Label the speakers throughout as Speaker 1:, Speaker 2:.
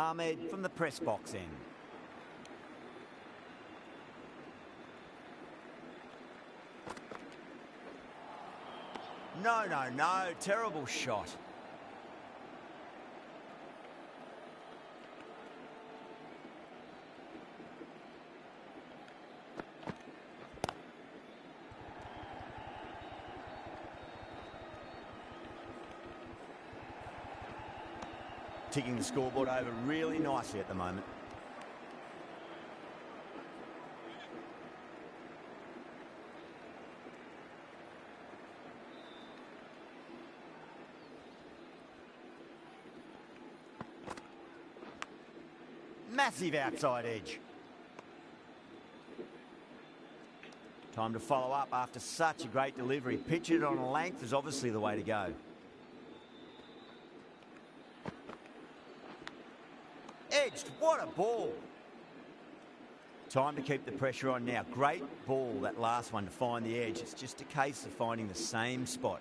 Speaker 1: Ahmed from the press box end. No. Terrible shot. Ticking the scoreboard over really nicely at the moment. Massive outside edge. Time to follow up after such a great delivery. Pitch it on a length is obviously the way to go. Edged, what a ball. Time to keep the pressure on now. Great ball, that last one, to find the edge. It's just a case of finding the same spot.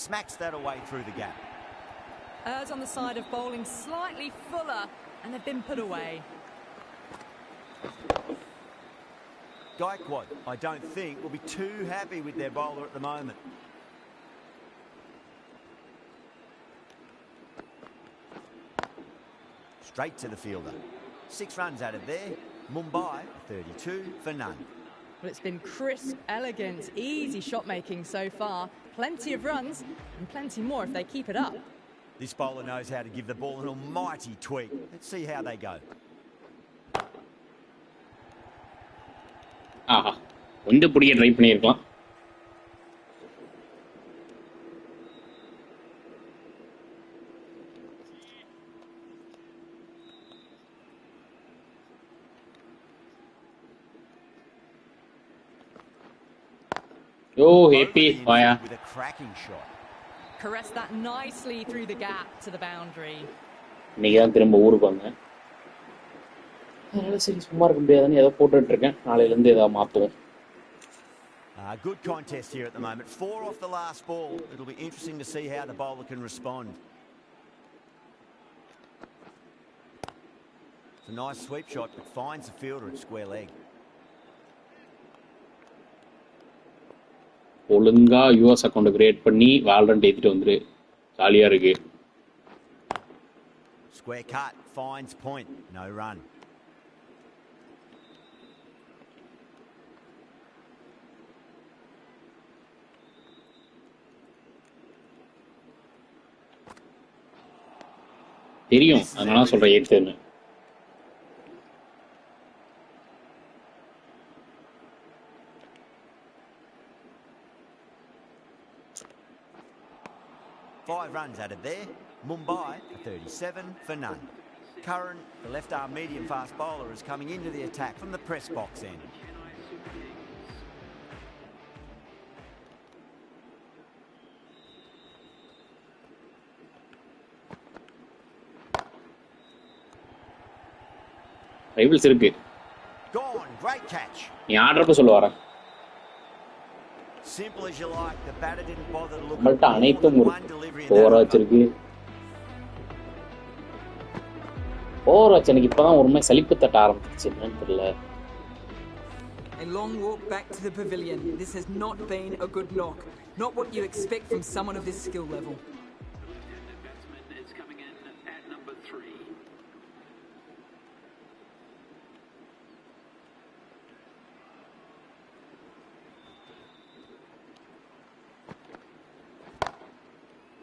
Speaker 1: Smacks that away through the gap.
Speaker 2: Errs on the side of bowling slightly fuller, and they've been put away.
Speaker 1: Gaikwad, I don't think, will be too happy with their bowler at the moment. Straight to the fielder. 6 runs out of there. Mumbai, 32 for none.
Speaker 2: Well, it's been crisp, elegant, easy shot making so far. Plenty of runs and plenty more if they keep it up.
Speaker 1: This bowler knows how to give the ball an almighty tweak. Let's see how they go.
Speaker 3: ஆஹா கொஞ்சம் பிடிக்க try பண்ணியிருக்கலாம். Oh, happy fire.
Speaker 1: With a cracking shot.
Speaker 2: Caressed that nicely through the gap to the boundary.
Speaker 3: இன்னைக்கு தான் திரும்ப ஊருக்கு வந்தேன். அதனால சரி சும்மா இருக்க முடியாதுன்னு ஏதோ போட்டுட்டு இருக்கேன். நாளையிலேருந்து ஏதாவது மாற்றுவோம்.
Speaker 1: Good contest here at the moment. 4 off the last ball. It'll be interesting to see how the bowler can respond. It's a nice sweep shot, but finds the fielder at square leg.
Speaker 3: ஒழுங்கா US account create பண்ணி வால்ரண்ட் ஏற்றிட்டு வந்துரு. ஜாலியாக இருக்கு.
Speaker 1: Square cut, finds point, no run.
Speaker 3: தெரியும் அதனால சொல்கிறேன் ஏற்றுன்னு.
Speaker 1: Five runs out of there. Mumbai, 37 for none. Curran, the left-arm medium-fast bowler, is coming into the attack from the press box end.
Speaker 3: Rivals இருக்கு.
Speaker 1: Gone, great catch.
Speaker 3: நீ ஆடுறப்ப சொல்ல வரேன்.
Speaker 1: Simple as you like. The batter didn't bother to look.
Speaker 3: நம்மள்ட்ட அனைத்தும் ஓவரா வச்சிருக்கு. ஓவரா வச்சு எனக்கு இப்பதான் ஒரு மாதிரி சலிப்பு தட்ட ஆரம்பிச்சிச்சு. என்னன்னு தெரியல.
Speaker 4: A long walk back to the pavilion. This has not been a good knock. Not what you expect from someone of this skill level.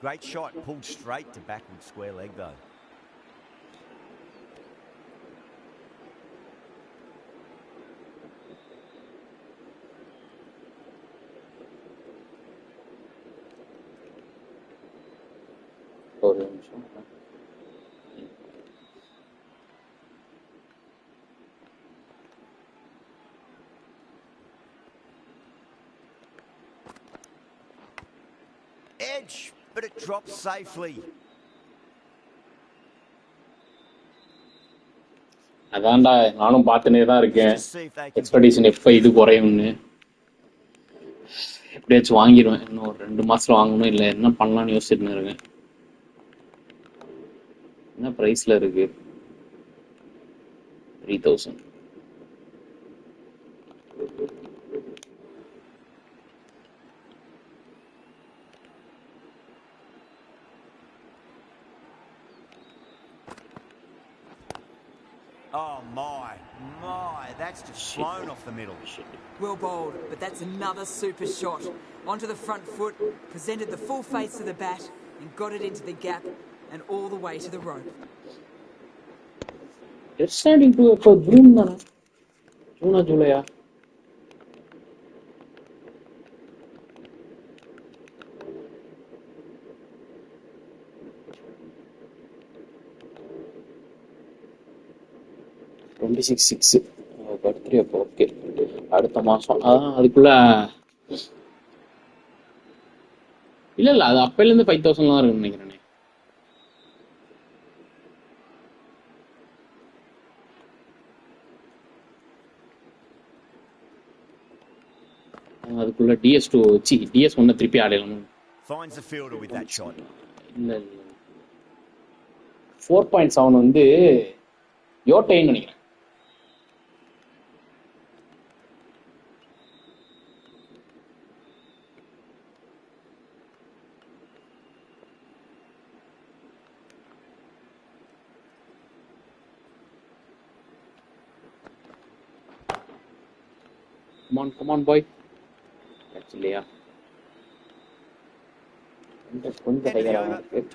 Speaker 1: Great shot, pulled straight to backward square leg though. Edge, but it drops safely.
Speaker 3: அதான்டா நானும் பார்த்துனே தான் இருக்கேன். Expectation எப்போ இது குறையும்னு. எப்படியாச்சும் வாங்கிடுவேன். இன்னும் ஒரு 2 மாசத்துல வாங்கணும். இல்லை என்ன பண்ணலாம்னு யோசிச்சுட்டு இருக்கேன். என்ன பிரைஸ்ல இருக்கு? 3000.
Speaker 1: Oh my, that's just flown off the middle.
Speaker 4: Well bowled, but that's another super shot. Onto the front foot, presented the full face of the bat and got it into the gap and all the way to the rope.
Speaker 3: It's starting to for June தானே? ஜூனா ஜூலையா? $26,600 birthday அப்போ okay. அடுத்த மாசம் அதுக்குள்ள இல்ல அது அப்பையில இருந்து 5,000 தான் இருக்குன்னு நினைக்கிறேன். அதுக்குள்ள DS2 DS1 திருப்பி ஆடலாம்.
Speaker 1: Finds the fielder with that shot.
Speaker 3: இல்ல 4.7 வந்து யோட்டைன்னு நினைக்கிறேன். Come on, boy. Actually, yeah.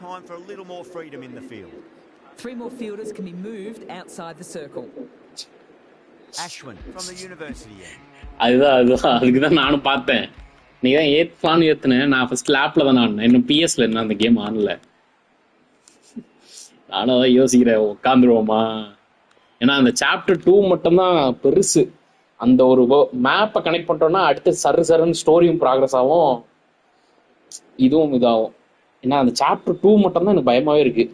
Speaker 1: Time for a little more freedom in the field.
Speaker 4: 3 more fielders can be moved outside the circle.
Speaker 1: Ashwin from the university end.
Speaker 3: அதுதான் நானும் பார்த்தேன். நீ தான் ஏத்தான் ஏத்துனேன். நான் first லேப்ல தான் ஆடினேன். இன்னும் பிஎஸ்ல என்ன அந்த கேம் ஆடல. நானும் அதான் யோசிக்கிறேன் உட்காந்துருவோமா. ஏன்னா அந்த சாப்டர் 2 மட்டும்தான் பெருசு. அந்த ஒரு மேப்பை கனெக்ட் பண்ணிட்டோம்னா அடுத்து சருன்னு ஸ்டோரியும் ப்ராக்ரஸ் ஆகும், இதுவும் இதாகும். ஏன்னா அந்த சாப்டர் 2 மட்டும்தான் எனக்கு பயமாவே இருக்கு.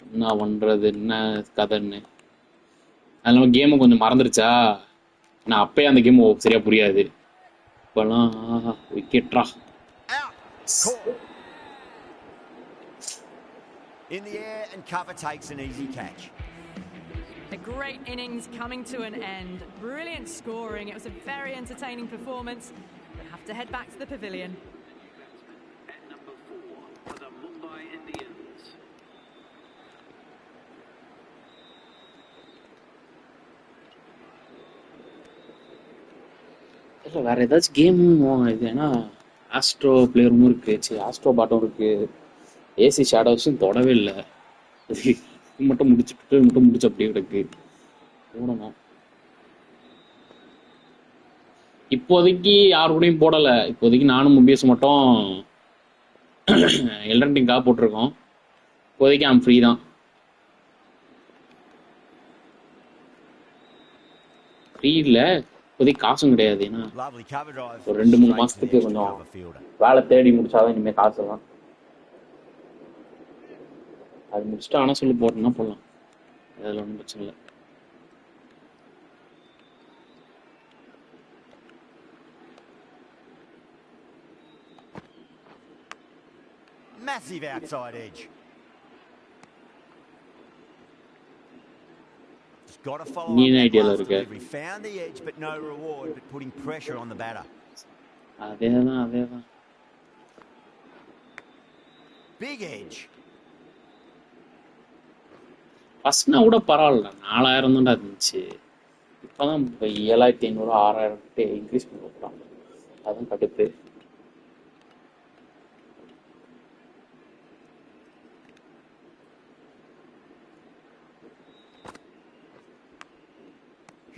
Speaker 3: என்ன பண்றது என்ன கதைன்னு. அது நம்ம கேமை கொஞ்சம் மறந்துருச்சா. நான் அப்பயே அந்த கேம் சரியா புரியாது. இப்பெல்லாம் விக்கெட்ரா.
Speaker 1: In the air and cover takes an easy catch.
Speaker 2: A great innings coming to an end. Brilliant scoring. It was a very entertaining performance. We'll have to head back to the pavilion.
Speaker 5: At number 4 for the Mumbai Indians.
Speaker 3: இல்லை வேற ஏதாச்சும் game இது. ஏன்னா astro பிளேயரும் இருக்கு, astro பாட்டும் இருக்கு, AC ஷேடோஸும் தொடவே இல்லை. மட்டும் முடிச்சு அப்படியே கிடக்கு. போடணும் இப்போதைக்கு யாரு கூடயும் போடல. இப்போதைக்கு நானும் முபிஎஸ் மட்டும் எல்ரண்டிங்காக போட்டிருக்கோம். இப்போதைக்கு ஐம் ஃப்ரீ தான். ஃப்ரீ இல்லை இப்போதைக்கு காசும் கிடையாது. ஏன்னா ஒரு 2-3 மாசத்துக்கு கொஞ்சம் வேலை தேடி முடிச்சாதான் இனிமேல் காசு தான். அது முடிச்சுட்டு ஆனால் சொல்லி போட்டோம்னா போடலாம். அதில் ஒன்றும் பிரச்சனை இல்லை.
Speaker 1: Massive outside edge. Just got to follow up that last delivery. Found the edge but no reward, but putting pressure on the batter.
Speaker 3: அதேதான்.
Speaker 1: Big edge.
Speaker 3: ஃபர்ஸ்ட்னா கூட பரவாயில்ல, 4000 தான்டா இருந்துச்சு. இப்போதான் 7500 6000 இன்க்ரீஸ் பண்ணி விட்டுறாங்க. அதுவும் கடுப்பு.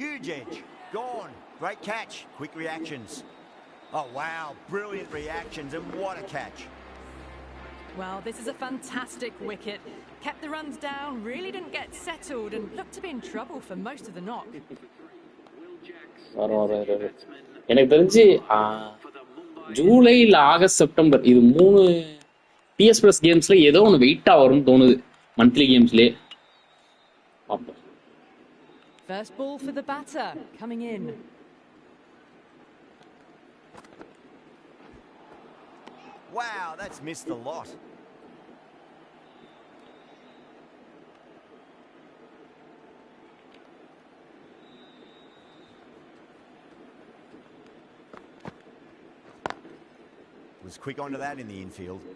Speaker 1: Huge edge. Gone. Great catch. Quick reactions. Oh, wow. Brilliant reactions and what a catch.
Speaker 2: Well, this is a fantastic wicket. Kept the runs down, really didn't get settled and looked to be in trouble for most of the knock.
Speaker 3: எனக்கு தெரிஞ்சு ஜூலை இல்ல August September இது 3 PS Plus கேம்ஸ்ல ஏதோ ஒன்று வெயிட்டா வரும்னு தோணுது. Monthly கேம்ஸ்லயே.
Speaker 2: First ball for the batter coming in.
Speaker 1: Wow, that's missed a lot. Was quick onto that in the infield.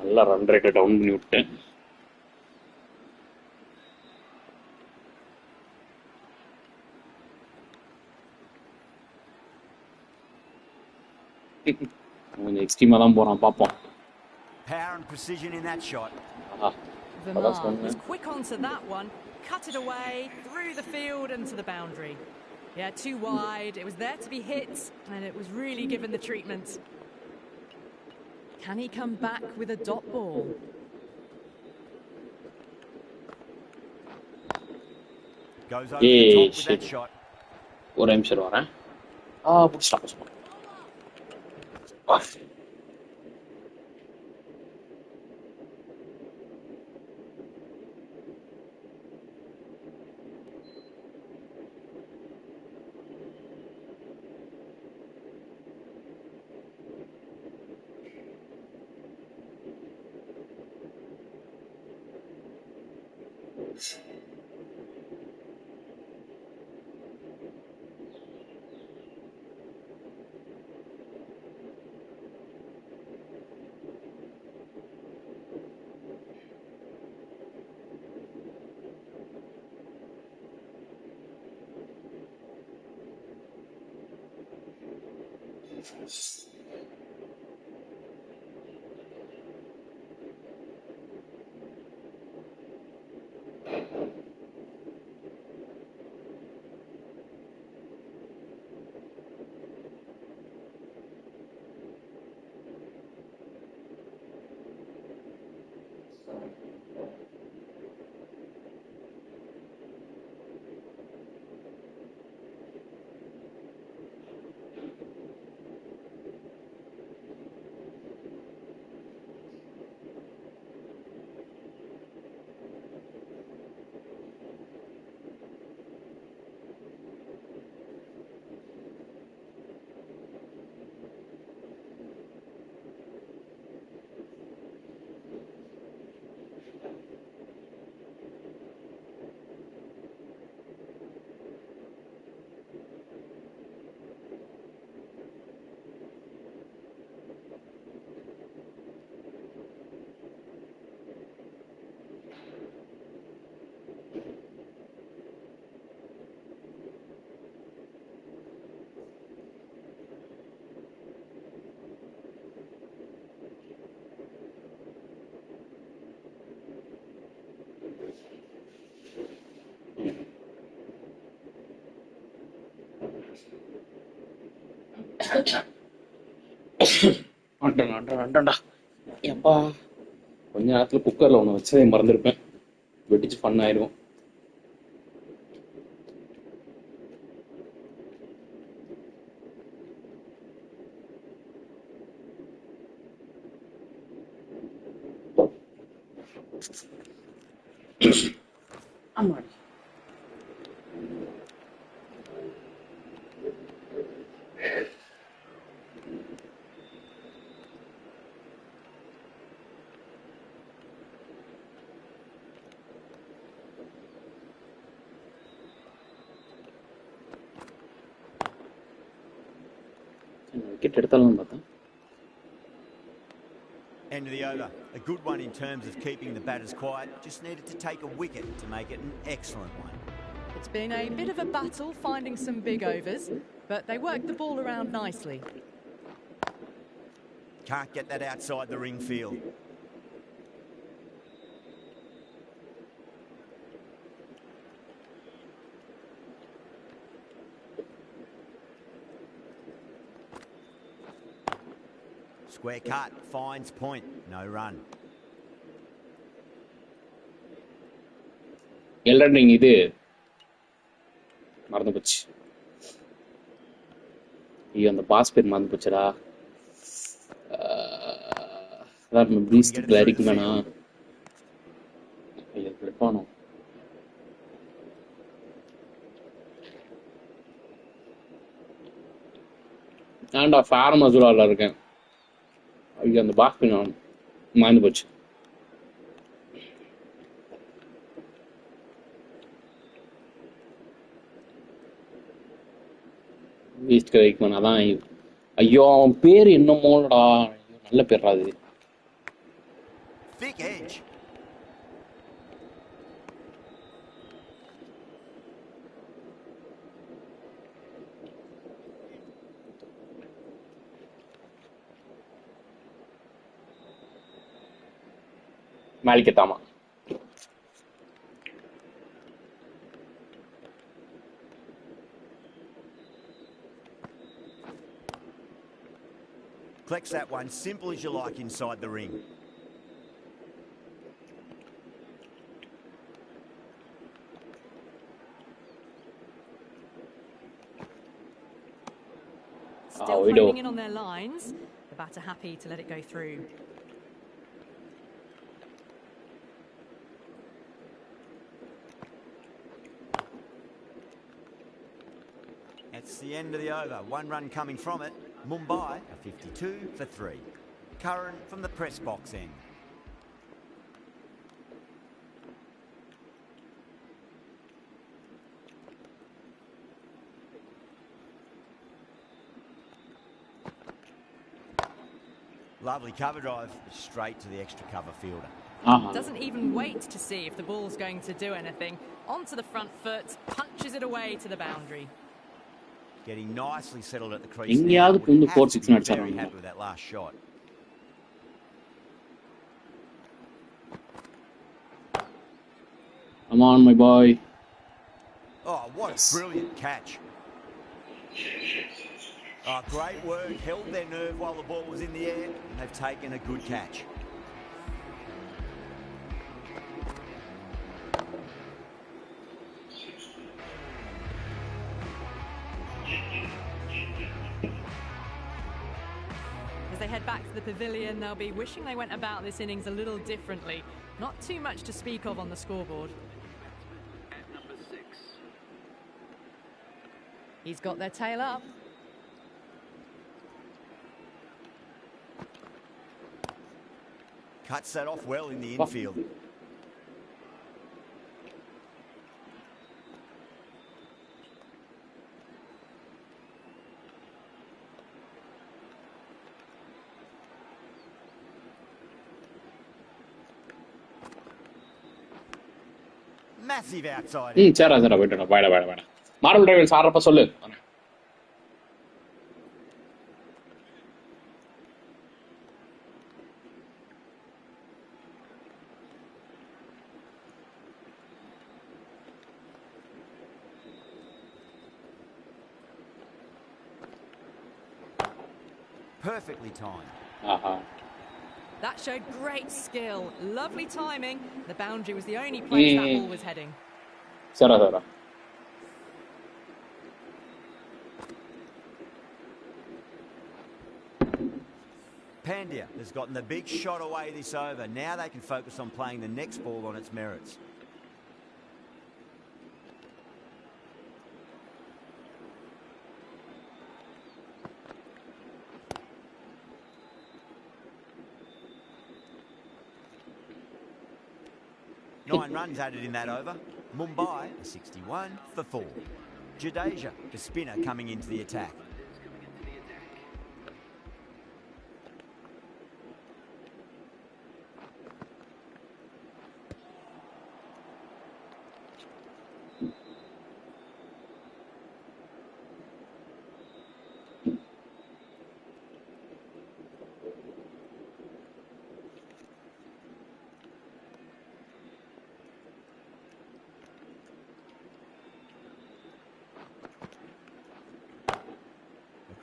Speaker 3: நல்லா ரன் ரேட்டை டவுன் பண்ணி விட்டேன். கொஞ்சம் எக்ஸ்ட்ரீமா தான் போறான், பாப்போம்.
Speaker 1: Power and precision in that shot.
Speaker 2: Vermaat was quick onto that one, cut it away, through the field and to the boundary. Yeah, too wide. It was there to be hit, and it was really given the treatment. Can he come back with a dot ball?
Speaker 1: Goes over the top with that shot.
Speaker 3: ஒரு நிமிஷம் வரேன். புடிச்சிட்டான். எப்பா கொஞ்ச நேரத்துல குக்கர்ல ஒண்ணு வச்சதே மறந்துருப்பேன். வெடிச்சு ஃபன் ஆயிடும். ஆமா விக்கெட் எடுத்தாலும் பார்த்தேன்.
Speaker 1: End of the over. A good one in terms of keeping the batters quiet. Just needed to take a wicket to make it an excellent one.
Speaker 2: It's been a bit of a battle finding some big overs, but they worked the ball around nicely.
Speaker 1: Can't get that outside the ring field. Square cut, finds point, no run.
Speaker 3: எல்ரன்னிங் இது மறந்து போச்சு. ஐயோ அந்த pass பேர் மறந்து போச்சுடா. Beast கிளாரிக் வேணா. ஐயோ கிளிப்பானோ. ஏன்டா ஃபேர் மசூலால இருக்கேன். ஐயோ அந்த பாக்ஸ் பின் மாய்ந்து போச்சு. ஈஸ்ட் கரைக்மன் அதான். ஐயோ அவன் பேர் என்னமோடா, நல்ல பேர்ரா அது.
Speaker 1: Thick edge.
Speaker 3: மாலிக்கத்தாமா.
Speaker 1: Collects that one simple as you like inside the ring.
Speaker 2: Still honing in on their lines. The batter happy to let it go through.
Speaker 1: That's the end of the over. One run coming from it. Mumbai, a 52 for 3. Curran from the press box end. Lovely cover drive, straight to the extra cover fielder.
Speaker 2: Doesn't even wait to see if the ball's going to do anything. Onto the front foot, punches it away to the boundary.
Speaker 1: Getting nicely settled at the crease.
Speaker 3: எங்கயாவது புந்து 4-6
Speaker 1: Very
Speaker 3: அடிச்சாராங்க.
Speaker 1: happy with that last shot.
Speaker 3: Come on my boy.
Speaker 1: Oh, what a brilliant catch. Oh, great work. Held their nerve while the ball was in the air, and they've taken a good catch.
Speaker 2: As they head back to the pavilion, they'll be wishing they went about this innings a little differently. Not too much to speak of on the scoreboard.
Speaker 5: At number 6.
Speaker 2: He's got their tail up.
Speaker 1: Cuts that off well in the infield. Massive outside.
Speaker 3: சரிடா போயிட்டு வாடா. Marble drivers ஆடுறப்ப சொல்லு.
Speaker 1: Perfectly timed.
Speaker 2: That showed great skill. Lovely timing. The boundary was the only place that ball was heading.
Speaker 3: சரிடா.
Speaker 1: Pandya has gotten the big shot away this over. Now they can focus on playing the next ball on its merits. Nine runs added in that over. Mumbai, a 61 for 4. Jadeja, the spinner, coming into the attack.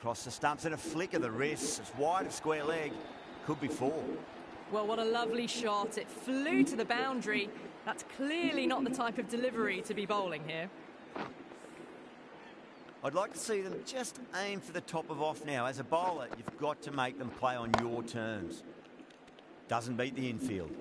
Speaker 1: Across the stumps and a flick of the wrist. It's wide of square leg. Could be 4.
Speaker 2: Well, what a lovely shot. It flew to the boundary. That's clearly not the type of delivery to be bowling here.
Speaker 1: I'd like to see them just aim for the top of off now. As a bowler, you've got to make them play on your terms. Doesn't beat the infield.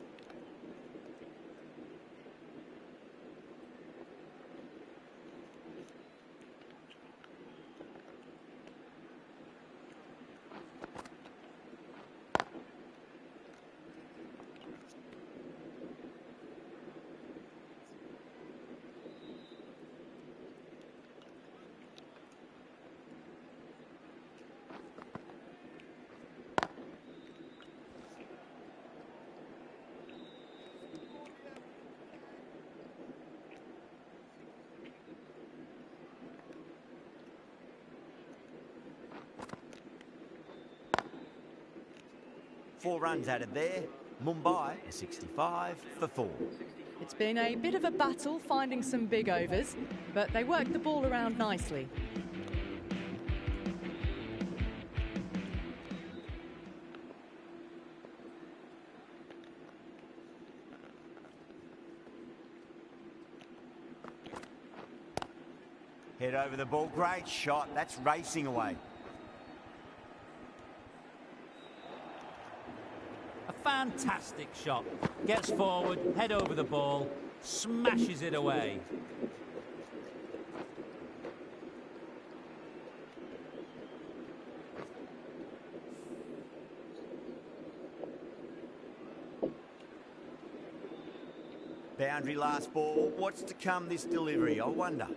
Speaker 1: 4 runs added there. Mumbai a 65 for 4.
Speaker 2: It's been a bit of a battle finding some big overs, but they worked the ball around nicely.
Speaker 1: Head over the ball, great shot, that's racing away.
Speaker 6: A fantastic shot. Gets forward, head over the ball, smashes it away.
Speaker 1: Boundary last ball, what's to come this delivery, I wonder.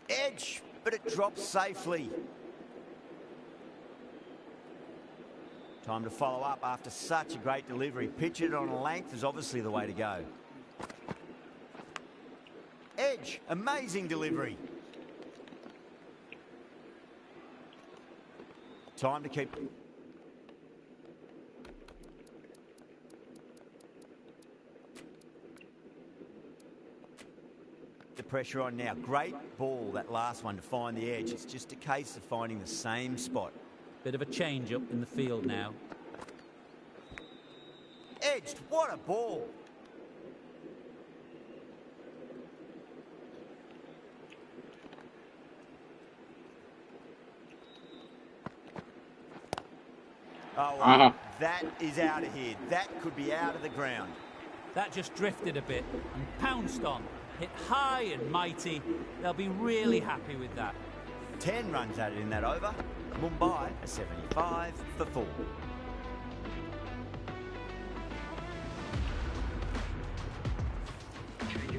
Speaker 1: Edge, but it drops safely. Time to follow up after such a great delivery. Pitch it on a length is obviously the way to go. Edge, amazing delivery. Time to keep... the pressure on now. Great ball, that last one, to find the edge. It's just a case of finding the same spot.
Speaker 6: Bit of a change up in the field now.
Speaker 1: Edged, what a ball. Oh, well, that is out of here. That could be out of the ground.
Speaker 6: That just drifted a bit and pounced on. Hit high and mighty. They'll be really happy with that.
Speaker 1: 10 runs added in that over. Mumbai a 75 for 4.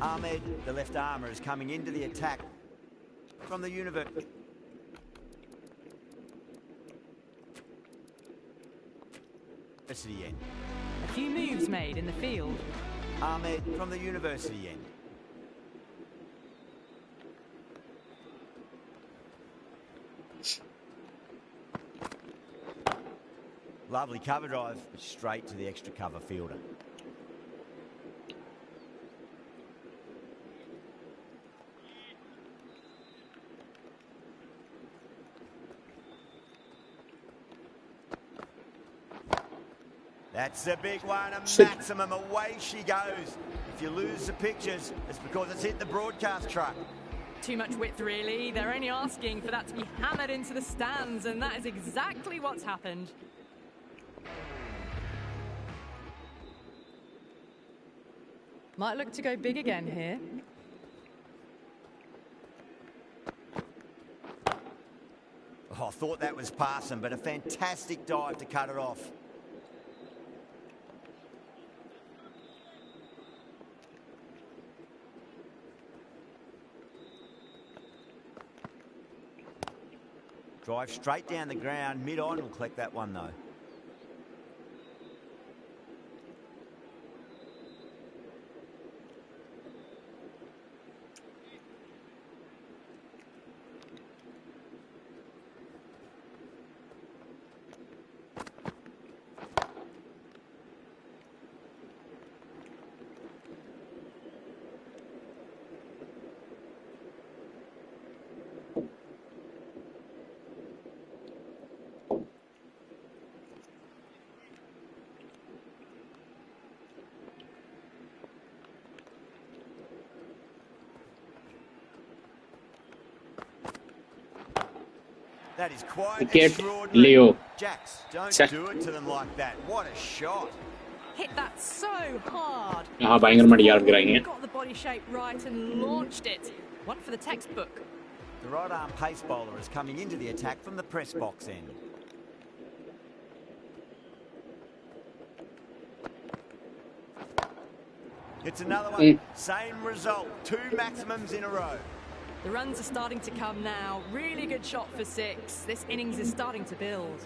Speaker 1: Ahmed, the left armour, is coming into the attack from the university end.
Speaker 2: A few moves made in the field.
Speaker 1: Ahmed from the university end. Lovely cover drive, straight to the extra cover fielder. That's a big one, a maximum. Away she goes. If you lose the pictures, it's because it's hit the broadcast truck.
Speaker 2: Too much width, really. They're only asking for that to be hammered into the stands, and that is exactly what's happened. Might look to go big again here.
Speaker 1: Oh, I thought that was passing, but a fantastic dive to cut it off. Drive straight down the ground, mid-on, will collect that one though. That is quite extraordinary.
Speaker 3: Leo.
Speaker 1: Jacks, don't do it to them like that. What a shot.
Speaker 2: Hit that so hard.
Speaker 3: Got
Speaker 2: the body shape right and launched it. One for the textbook.
Speaker 1: The right arm pace bowler is coming into the attack from the press box end. It's another one. Same result. 2 maximums in a row.
Speaker 2: The runs are starting to come now. Really good shot for 6. This innings is starting to build.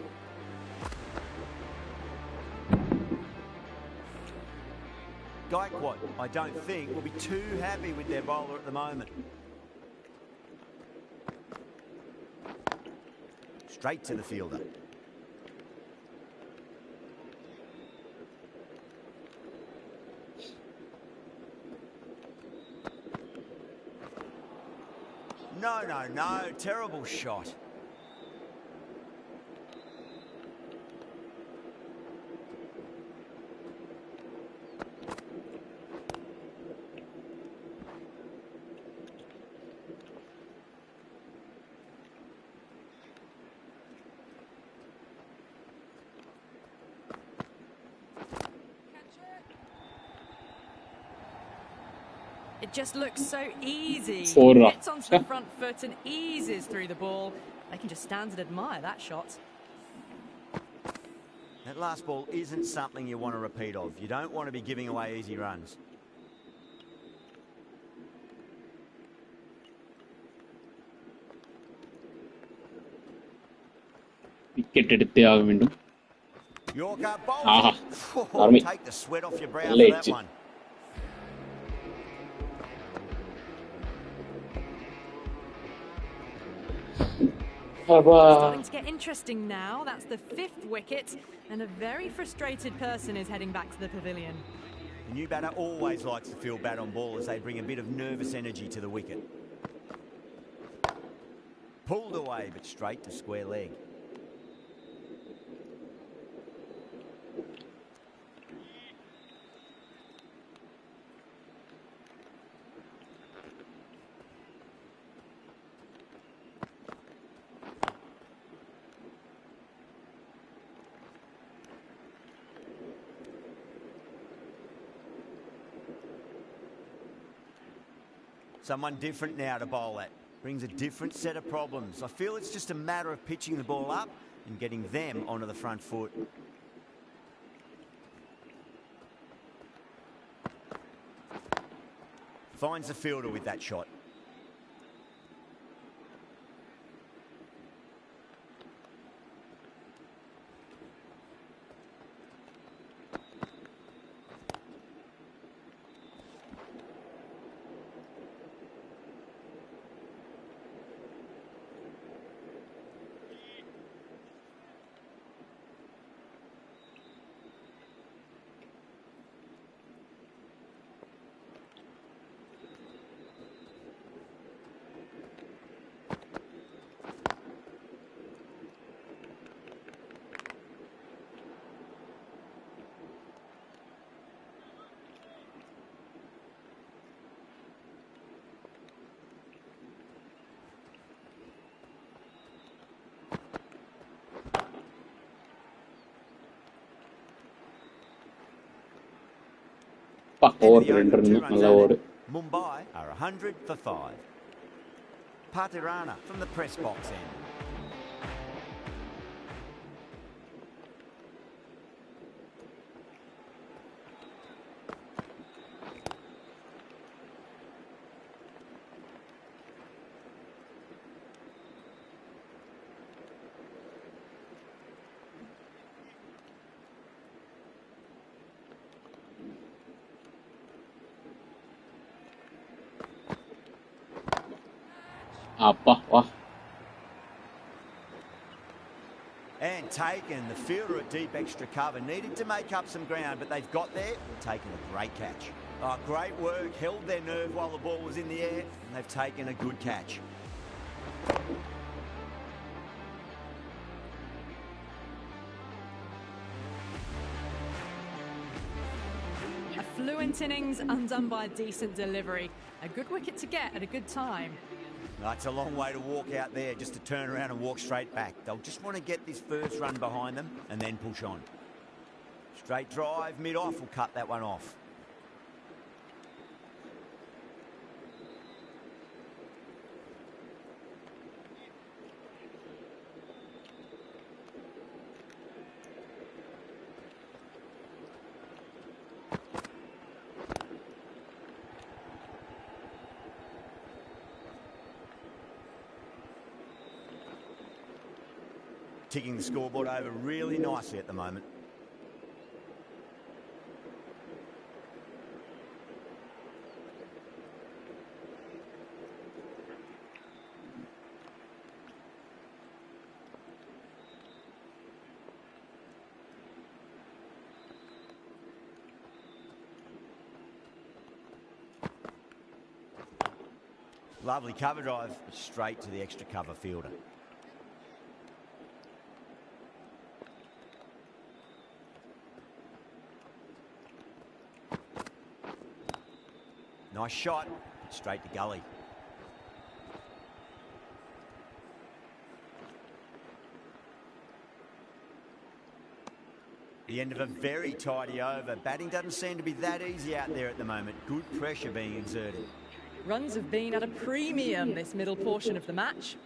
Speaker 1: Gaikwad, I don't think, will be too happy with their bowler at the moment. Straight to the fielder. No, no, no. Terrible shot.
Speaker 2: It just looks so easy.
Speaker 3: Four.
Speaker 2: Gets onto the front foot and eases through the ball. They can just stand and admire that shot.
Speaker 1: That last ball isn't something you want to repeat of. You don't want to be giving away easy runs.
Speaker 3: Wicket எடுத்தே ஆக வேண்டும்.
Speaker 1: Yorker bowls.
Speaker 3: Aha.
Speaker 1: Oh, take the sweat off your brow for that one.
Speaker 2: Starting to get interesting now. That's the 5th wicket, and a very frustrated person is heading back to the pavilion.
Speaker 1: The new batter always likes to feel bat on ball as they bring a bit of nervous energy to the wicket. Pulled away, but straight to square leg. Someone different now to bowl at. Brings a different set of problems. I feel it's just a matter of pitching the ball up and getting them onto the front foot. Finds the fielder with that shot. Mumbai are 100 for 5. Patirana from the press box end. And taken, the fielder at deep extra cover. Needed to make up some ground, but they've got there and taken a great catch. Oh, great work, held their nerve while the ball was in the air, and they've taken a good catch.
Speaker 2: A fluent innings undone by a decent delivery. A good wicket to get at a good time.
Speaker 1: That's a long way to walk out there just to turn around and walk straight back. They'll just want to get this first run behind them and then push on. Straight drive, mid-off will cut that one off. ticking the scoreboard over really nicely at the moment. Lovely cover drive, straight to the extra cover fielder. Nice shot, straight to gully. The end of a very tidy over. Batting doesn't seem to be that easy out there at the moment. Good pressure being exerted.
Speaker 2: Runs have been at a premium this middle portion of the match.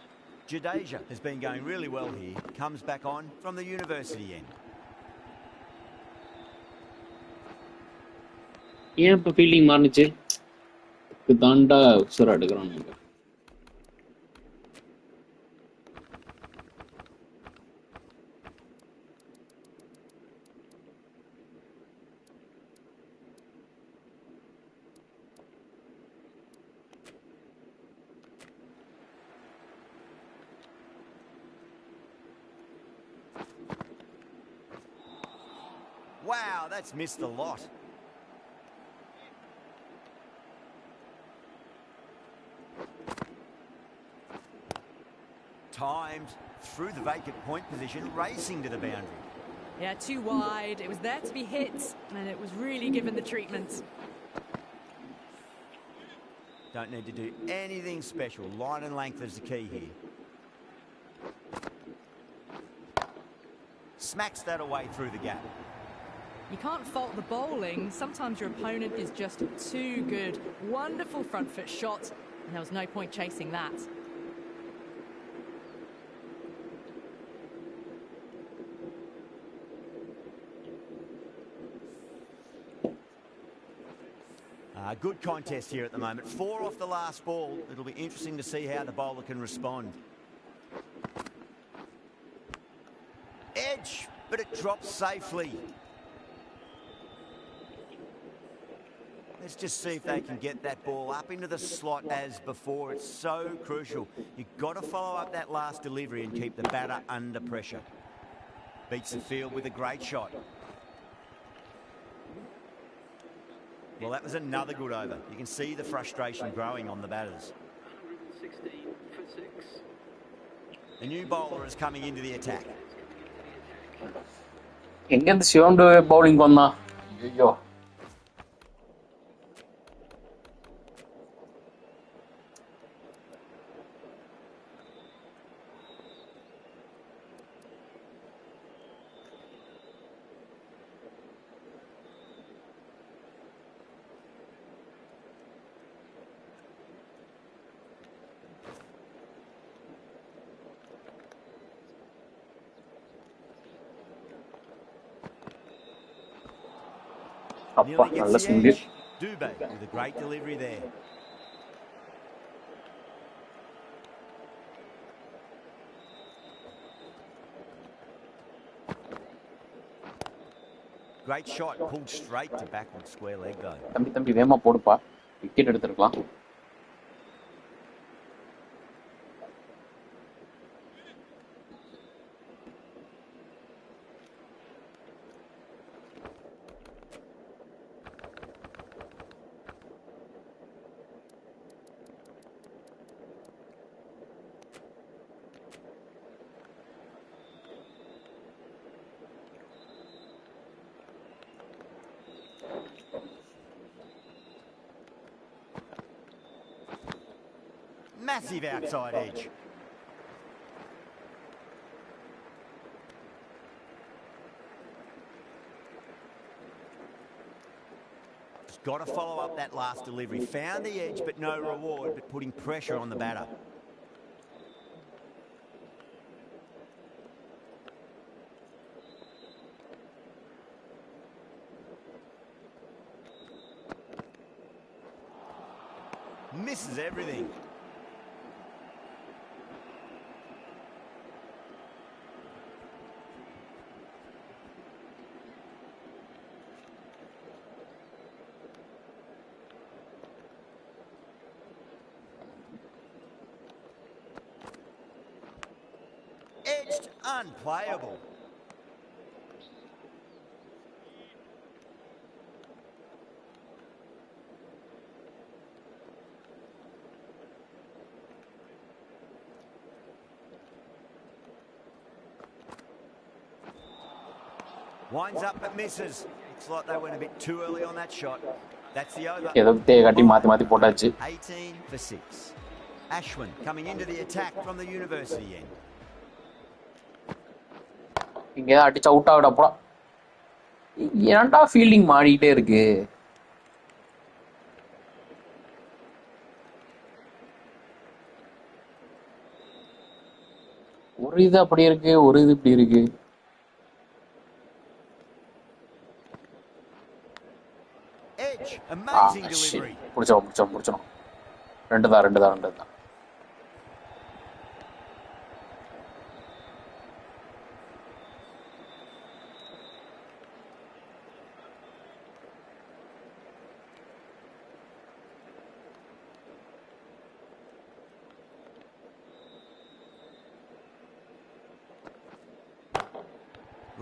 Speaker 1: Jadeja has been going really well here. Comes back on from the university end.
Speaker 3: ஏன் இப்போ fielding மாறுனுச்சு? தாண்டா உசுர எடுக்கிறானுங்க.
Speaker 1: Wow, that's missed a lot. Timed through the vacant point position, racing to the boundary.
Speaker 2: Yeah, too wide. It was there to be hit, and it was really given the treatment.
Speaker 1: Don't need to do anything special. Line and length is the key here. Smacks that away through the gap.
Speaker 2: You can't fault the bowling. Sometimes your opponent is just too good. Wonderful front foot shot, and there was no point chasing that.
Speaker 1: Good contest here at the moment. 4 off the last ball. It'll be interesting to see how the bowler can respond. Edge, but it drops safely. Let's just see if they can get that ball up into the slot as before. It's so crucial. You've got to follow up that last delivery and keep the batter under pressure. Beats the field with a great shot. Well, that was another good over. You can see the frustration growing on the batters.
Speaker 5: 116 for 6.
Speaker 1: The new bowler is coming into the attack.
Speaker 3: எங்கேருந்து Sivan bowling வந்தான்? ஐயோ. அப்பா நல்ல swing.
Speaker 1: Dubé with a great delivery there. Great shot, pulled straight to backward square leg though.
Speaker 3: தம்பி வேமா போடுப்பா, wicket எடுத்துருக்கலாம்.
Speaker 1: Massive outside edge. Just got to follow up that last delivery. Found the edge, but no reward, but putting pressure on the batter. Misses everything. stretched, unplayable. Winds up but misses. Looks like they went a bit too early on that shot. That's the over.
Speaker 3: ஏதோ கட்டி மாத்தி மாத்தி போட்டாச்சு.
Speaker 1: 18 for 6. Ashwin coming into the attack from the university end.
Speaker 3: இங்க அடிச்சு out ஆகுடா போடா. ஏன்டா fielding மாறிட்டே இருக்கு. ஒரு இது அப்படி இருக்கு, ஒரு இது இப்படி இருக்கு.
Speaker 1: Edge, amazing delivery.
Speaker 3: முடிச்சோம். ரெண்டு தான்.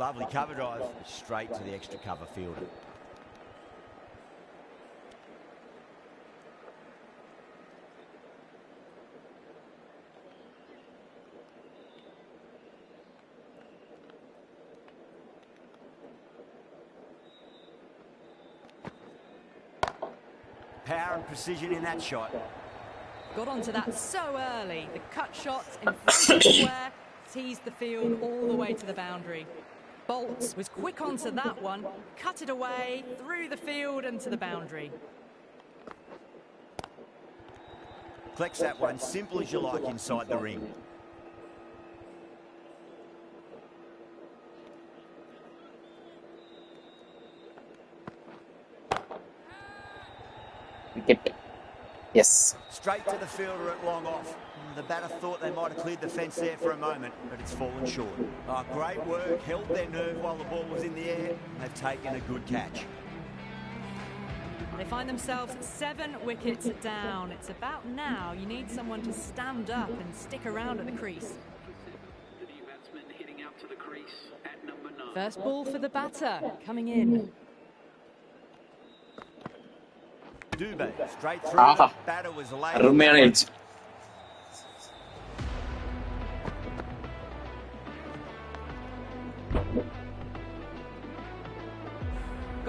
Speaker 1: Lovely cover drive, straight to the extra cover fielder. Power and precision in that shot.
Speaker 2: Got onto that so early. The cut shot in front of the square teased the field all the way to the boundary. Bolts was quick onto that one, cut it away, through the field and to the boundary.
Speaker 1: Collects that one, simple as you like inside the ring.
Speaker 3: Wicket. Yes.
Speaker 1: Straight to the fielder at long off. The batter thought they might have cleared the fence there for a moment, but it's fallen short. Oh, great work, held their nerve while the ball was in the air. They've taken a good catch.
Speaker 2: They find themselves 7 wickets down. It's about now you need someone to stand up and stick around at the crease.
Speaker 5: The new batsman heading out to the crease at number 9.
Speaker 2: First ball for the batter, coming in.
Speaker 1: Dubé, straight through. The batter was late.
Speaker 3: அருமையான edge.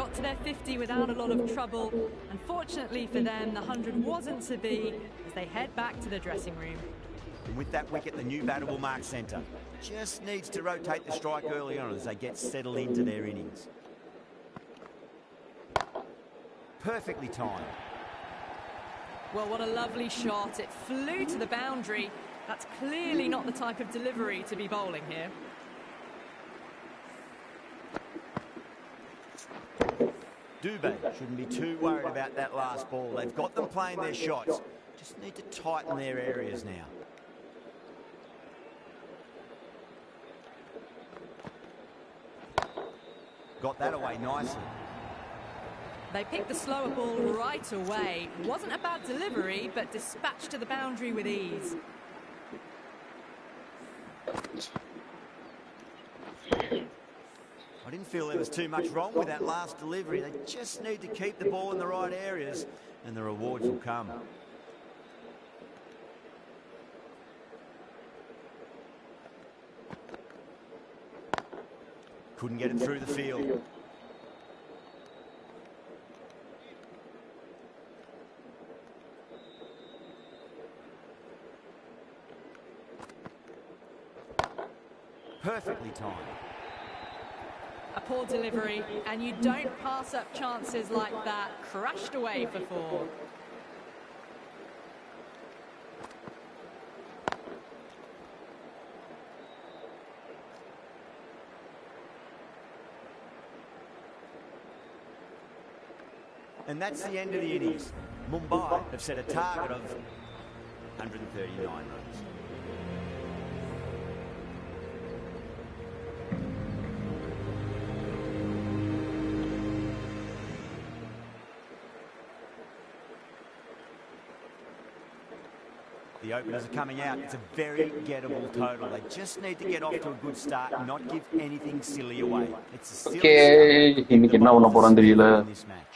Speaker 2: Got to their 50 without a lot of trouble. Unfortunately for them, the 100 wasn't to be as they head back to the dressing room.
Speaker 1: And with that wicket, the new batter will mark centre. Just needs to rotate the strike early on as they get settled into their innings. Perfectly timed.
Speaker 2: Well, what a lovely shot. It flew to the boundary. That's clearly not the type of delivery to be bowling here.
Speaker 1: Dubé shouldn't be too worried about that last ball. They've got them playing their shots. Just need to tighten their areas now. Got that away nicely.
Speaker 2: They picked the slower ball right away. Wasn't a bad delivery, but dispatched to the boundary with ease.
Speaker 1: I didn't feel there was too much wrong with that last delivery. They just need to keep the ball in the right areas and the rewards will come. Couldn't get it through the field. Perfectly timed.
Speaker 2: A poor delivery, and you don't pass up chances like that. Crashed away for 4.
Speaker 1: And that's the end of the innings. Mumbai have set a target of 139 runs. The The openers are coming out. It's a very gettable total. They just need to get off to a good start and not give anything silly away. It's a silly
Speaker 3: Okay, இன்னைக்கு என்ன பண்ண போறான்னு தெரியல.
Speaker 1: in this match.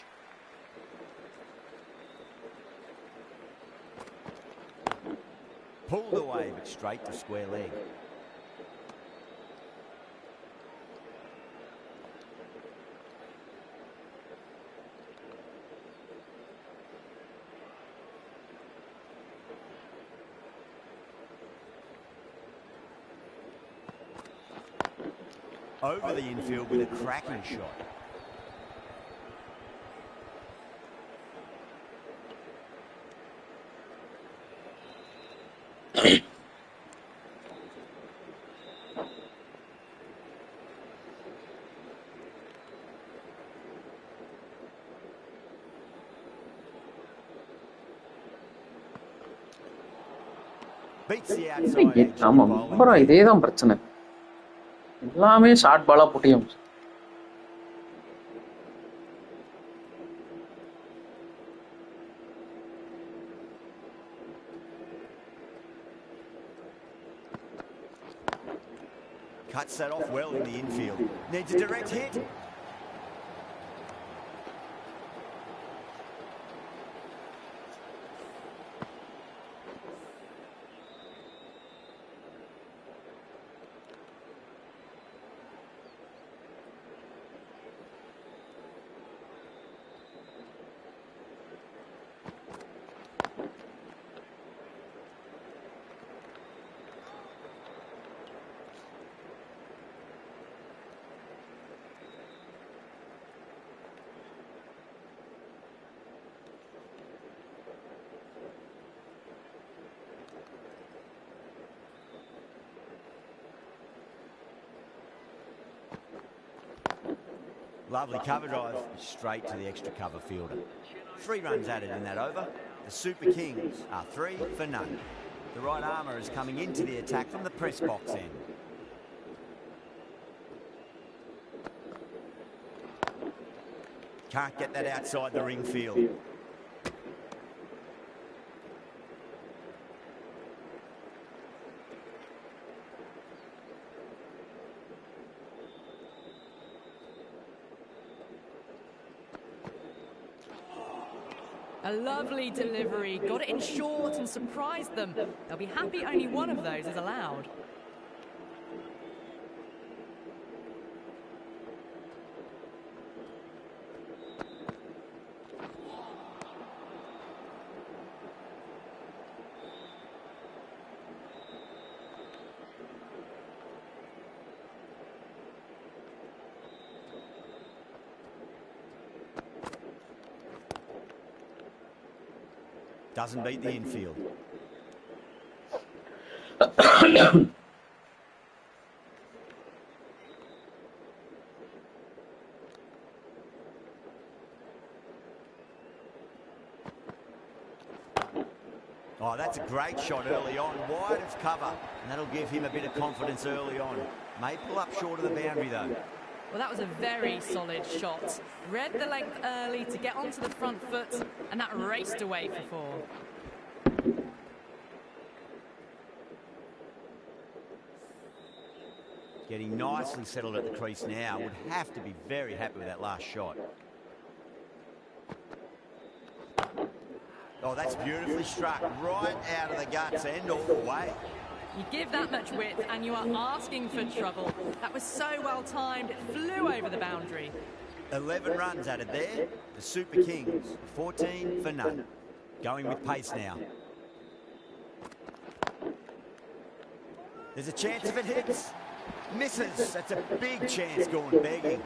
Speaker 1: Pulled away, but straight to square leg. Over the infield with a cracking shot. Beats the outside edge.
Speaker 3: ஆமா, அப்புறம் இதேதான் பிரச்சனை. எல்லாமே ஷார்ட் பாலா போட்டியும்.
Speaker 1: Cuts that off well in the infield. Needs a direct hit. Lovely cover drive, straight to the extra cover fielder. 3 runs added in that over. The Super Kings are 3 for none. The right armour is coming into the attack from the press box end. Can't get that outside the ring field.
Speaker 2: A lovely delivery, got it in short and surprised them. They'll be happy only one of those is allowed.
Speaker 1: Doesn't beat the infield. Oh, that's a great shot early on, wide of cover, and that'll give him a bit of confidence early on. May pull up short of the boundary though.
Speaker 2: Well, that was a very solid shot. Read the length early to get onto the front foot, and that raced away for 4.
Speaker 1: Getting nicely settled at the crease now. Would have to be very happy with that last shot. Oh, that's beautifully struck. Right out of the guts and all the way.
Speaker 2: You give that much width and you are asking for trouble. That was so well timed, it flew over the boundary.
Speaker 1: 11 runs added there. The Super Kings, 14 for none. Going with pace now. There's a chance if it hits. Misses. That's a big chance going begging.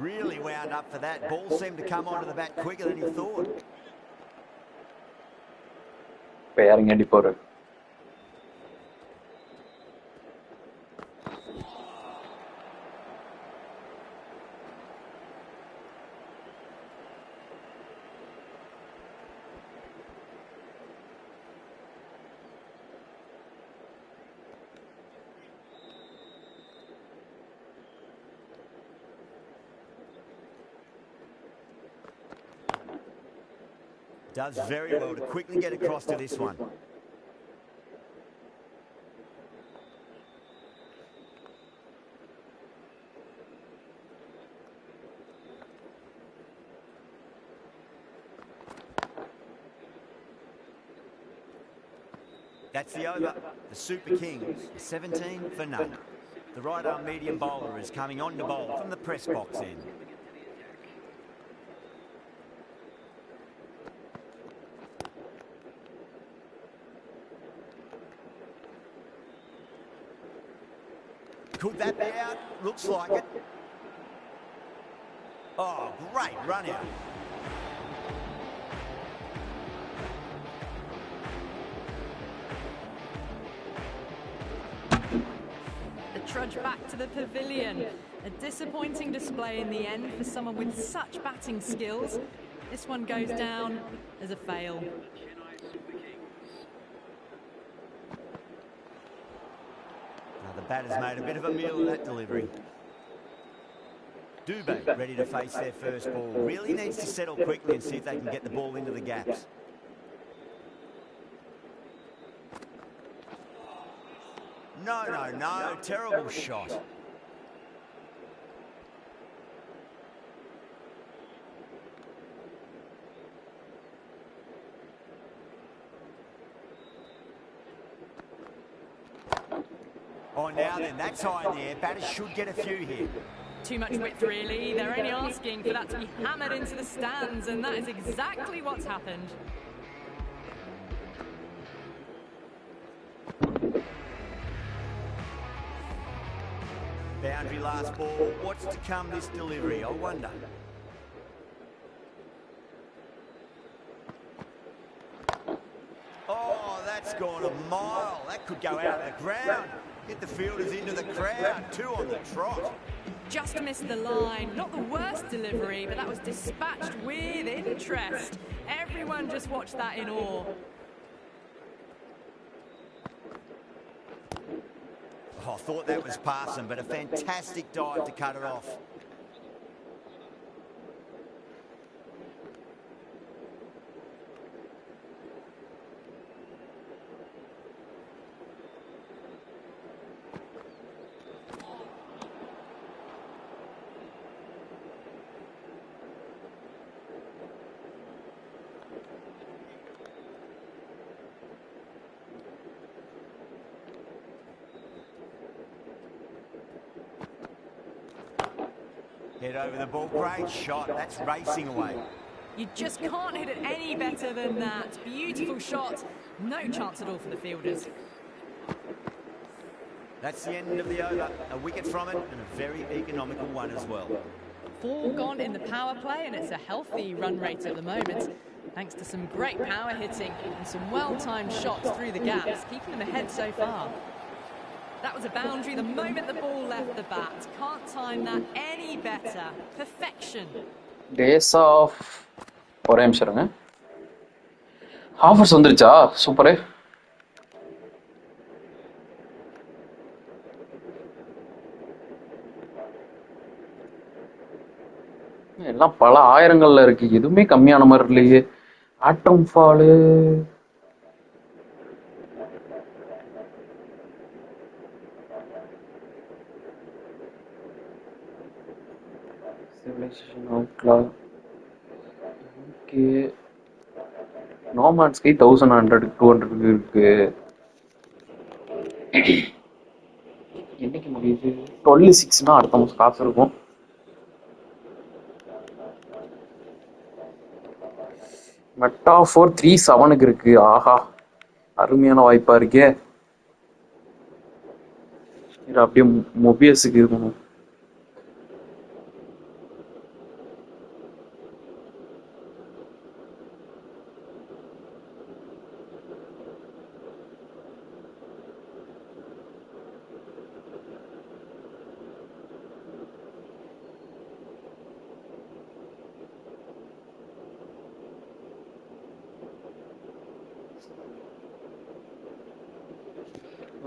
Speaker 1: Really wound up for that. Ball seemed to come onto the bat quicker than he thought.
Speaker 3: இப்போ யாருங்க அடிப்பாரு?
Speaker 1: Does very well to quickly get across to this one. That's the over. The Super Kings, 17 for none. The right-arm medium bowler is coming on to bowl from the press box end. Could that be out? Looks like it. Oh, great run out.
Speaker 2: The trudge back to the pavilion. A disappointing display in the end for someone with such batting skills. This one goes down as a fail.
Speaker 1: Now the batter's made a bit of a meal of that delivery. Dubé ready to face their first ball. Really needs to settle quickly and see if they can get the ball into the gaps. No, no, no. Terrible shot. Oh, now then, that's high in the air. Batters should get a few here.
Speaker 2: Too much width, really. They're only asking for that to be hammered into the stands, and that is exactly what's happened.
Speaker 1: Boundary last ball. What's to come this delivery, I wonder. Oh, that's gone a mile. That could go out of the ground. Get the fielders into the crowd. Two on the trot.
Speaker 2: Just missed the line. Not the worst delivery, but that was dispatched with interest. Everyone just watched that in awe.
Speaker 1: Oh, I thought that was passing, but a fantastic dive to cut it off. Head over the ball. Great shot. That's racing away.
Speaker 2: You just can't hit it any better than that. Beautiful shot. No chance at all for the fielders.
Speaker 1: That's the end of the over. A wicket from it and a very economical one as well.
Speaker 2: 4 gone in the power play, and it's a healthy run rate at the moment, thanks to some great power hitting and some well-timed shots through the gaps, keeping them ahead so far. That was a boundary the moment the ball left the bat. Can't time that any better. Perfection.
Speaker 3: Days off ஒரே நிமிஷம் இருங்க. Offers வந்துருச்சா? Super. எல்லாம் பல ஆயிரங்கள்ல இருக்கு. எதுவுமே கம்மியான மாதிரி இல்லையே. ஆட்டம் fall civilization outlaw. Okay. No Man's Sky 1100 200 இருக்கு. என்னைக்கு முடியுது? 12/6னா அடுத்த மாசம் காசு இருக்கும். மெட்டா 437க்கு இருக்கு. ஆஹா, அருமையான வாய்ப்பா இருக்கே. இது அப்படியே மொபியஸுக்கு இருக்கணும்.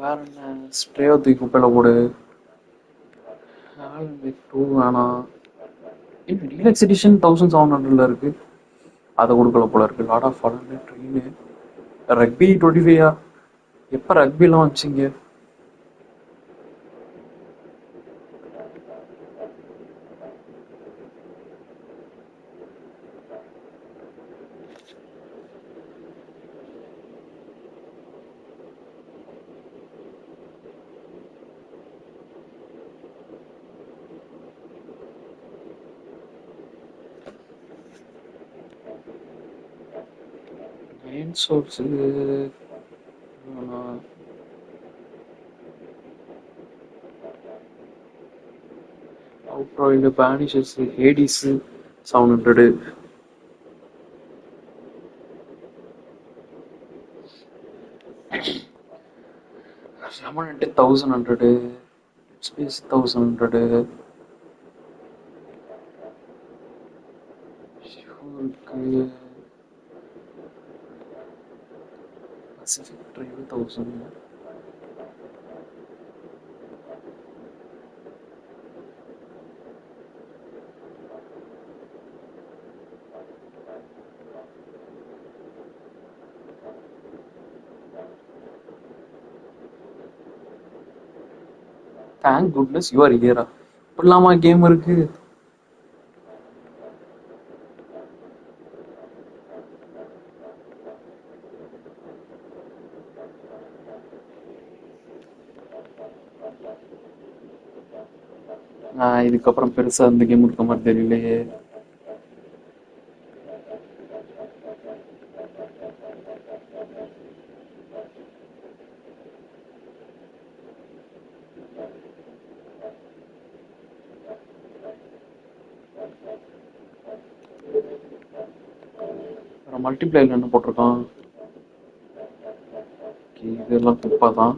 Speaker 3: வேற என்ன ஸ்ப்ரேவை தூக்கி குப்பையில் போடு. ஆல் வித் 2 வேணாம். இன்னும் டீலக்ஸ் எடிஷன் 1700 இருக்கு. அதை கொடுக்கல போல இருக்கு. Lot of fallen train. Rugby 25 எப்போ ரக்பிலாம் வச்சிங்க? சோர்ஸ் அவுட்ராய்டு banishes Hades 700. Shaman 1100. Space 1100. Pacific Drive 1000. Thank goodness you are here. இப்படிலாமா கேம் இருக்கு? இதுக்கப்புறம் பெருசா அந்த கேம் இருக்க மாதிரி தெரியலையே. மல்டிபிளேயர்ல என்ன போட்டிருக்கான்? இதெல்லாம் குப்பை தான்.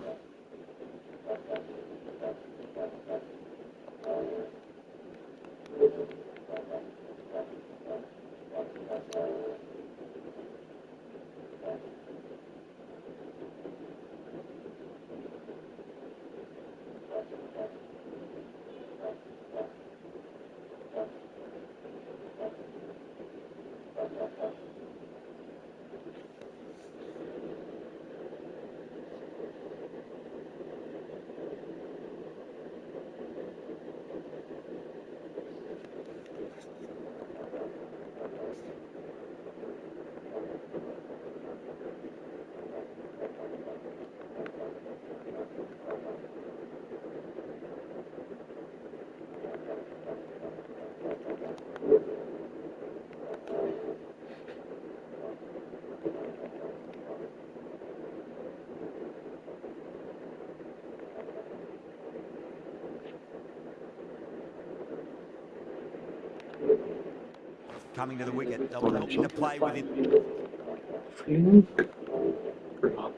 Speaker 1: Coming to the wicket, they'll be looking to play with it.
Speaker 3: Flint block.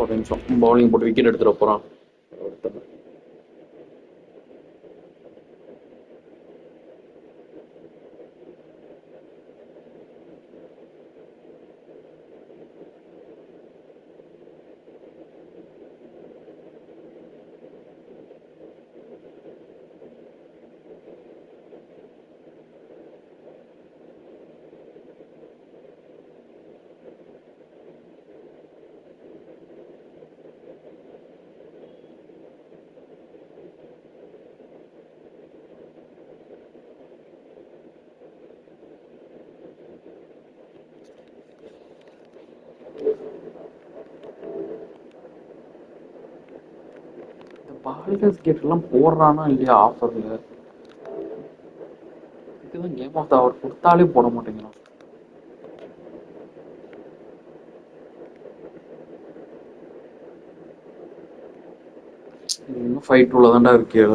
Speaker 3: ஒரு நிமிஷம் பவுலிங் போட்டு விக்கெட் எடுத்துட்டு போறான். ஹாலிடேஸ் கேட் எல்லாம் போடுறானா இல்லையா ஆஃபர்ல? இதுதான் கேம் ஆஃப் த அவர் கொடுத்தாலே போட மாட்டேங்கிறான். இன்னும் ஃபைட் உள்ள தான்டா இருக்கு.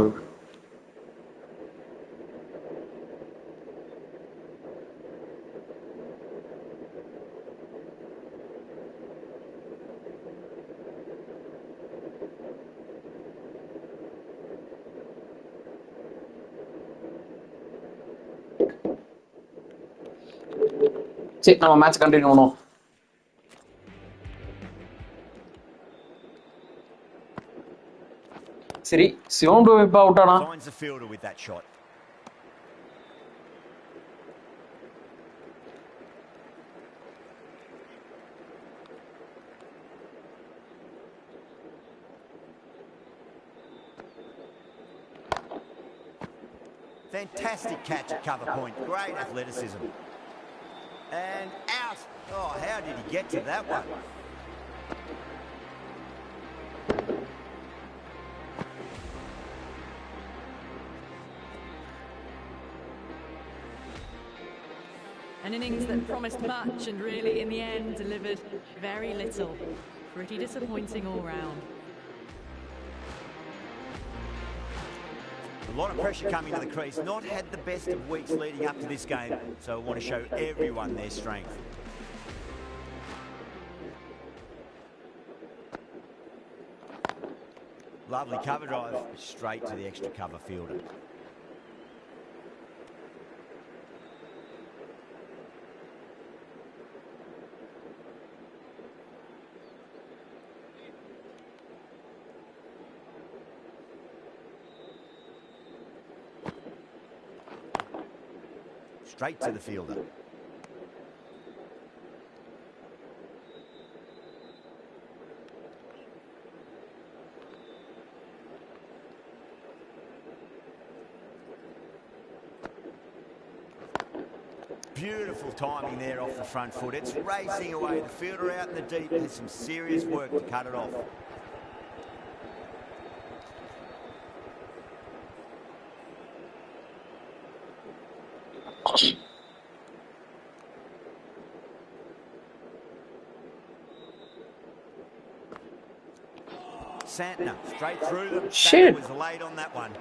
Speaker 3: சரி, நம்ம மேட்ச் கண்டினியூ பண்ணுவோம். சரி, சிவம் ப்ரோ இப்ப அவுட் ஆனா?
Speaker 1: Finds the fielder with that shot. Fantastic catch at cover point. Great athleticism. And out. Oh, how did he get to that one?
Speaker 2: An innings that promised much and really, in the end, delivered very little. Pretty disappointing all round.
Speaker 1: A lot of pressure coming to the crease. Not had the best of weeks leading up to this game, so I want to show everyone their strength. Lovely cover drive, straight to the extra cover fielder. Straight to the fielder. Beautiful timing there off the front foot. It's racing away. The fielder out in the deep has some serious work to cut it off. Santner straight through them.
Speaker 3: Shit.
Speaker 1: That was late on that one.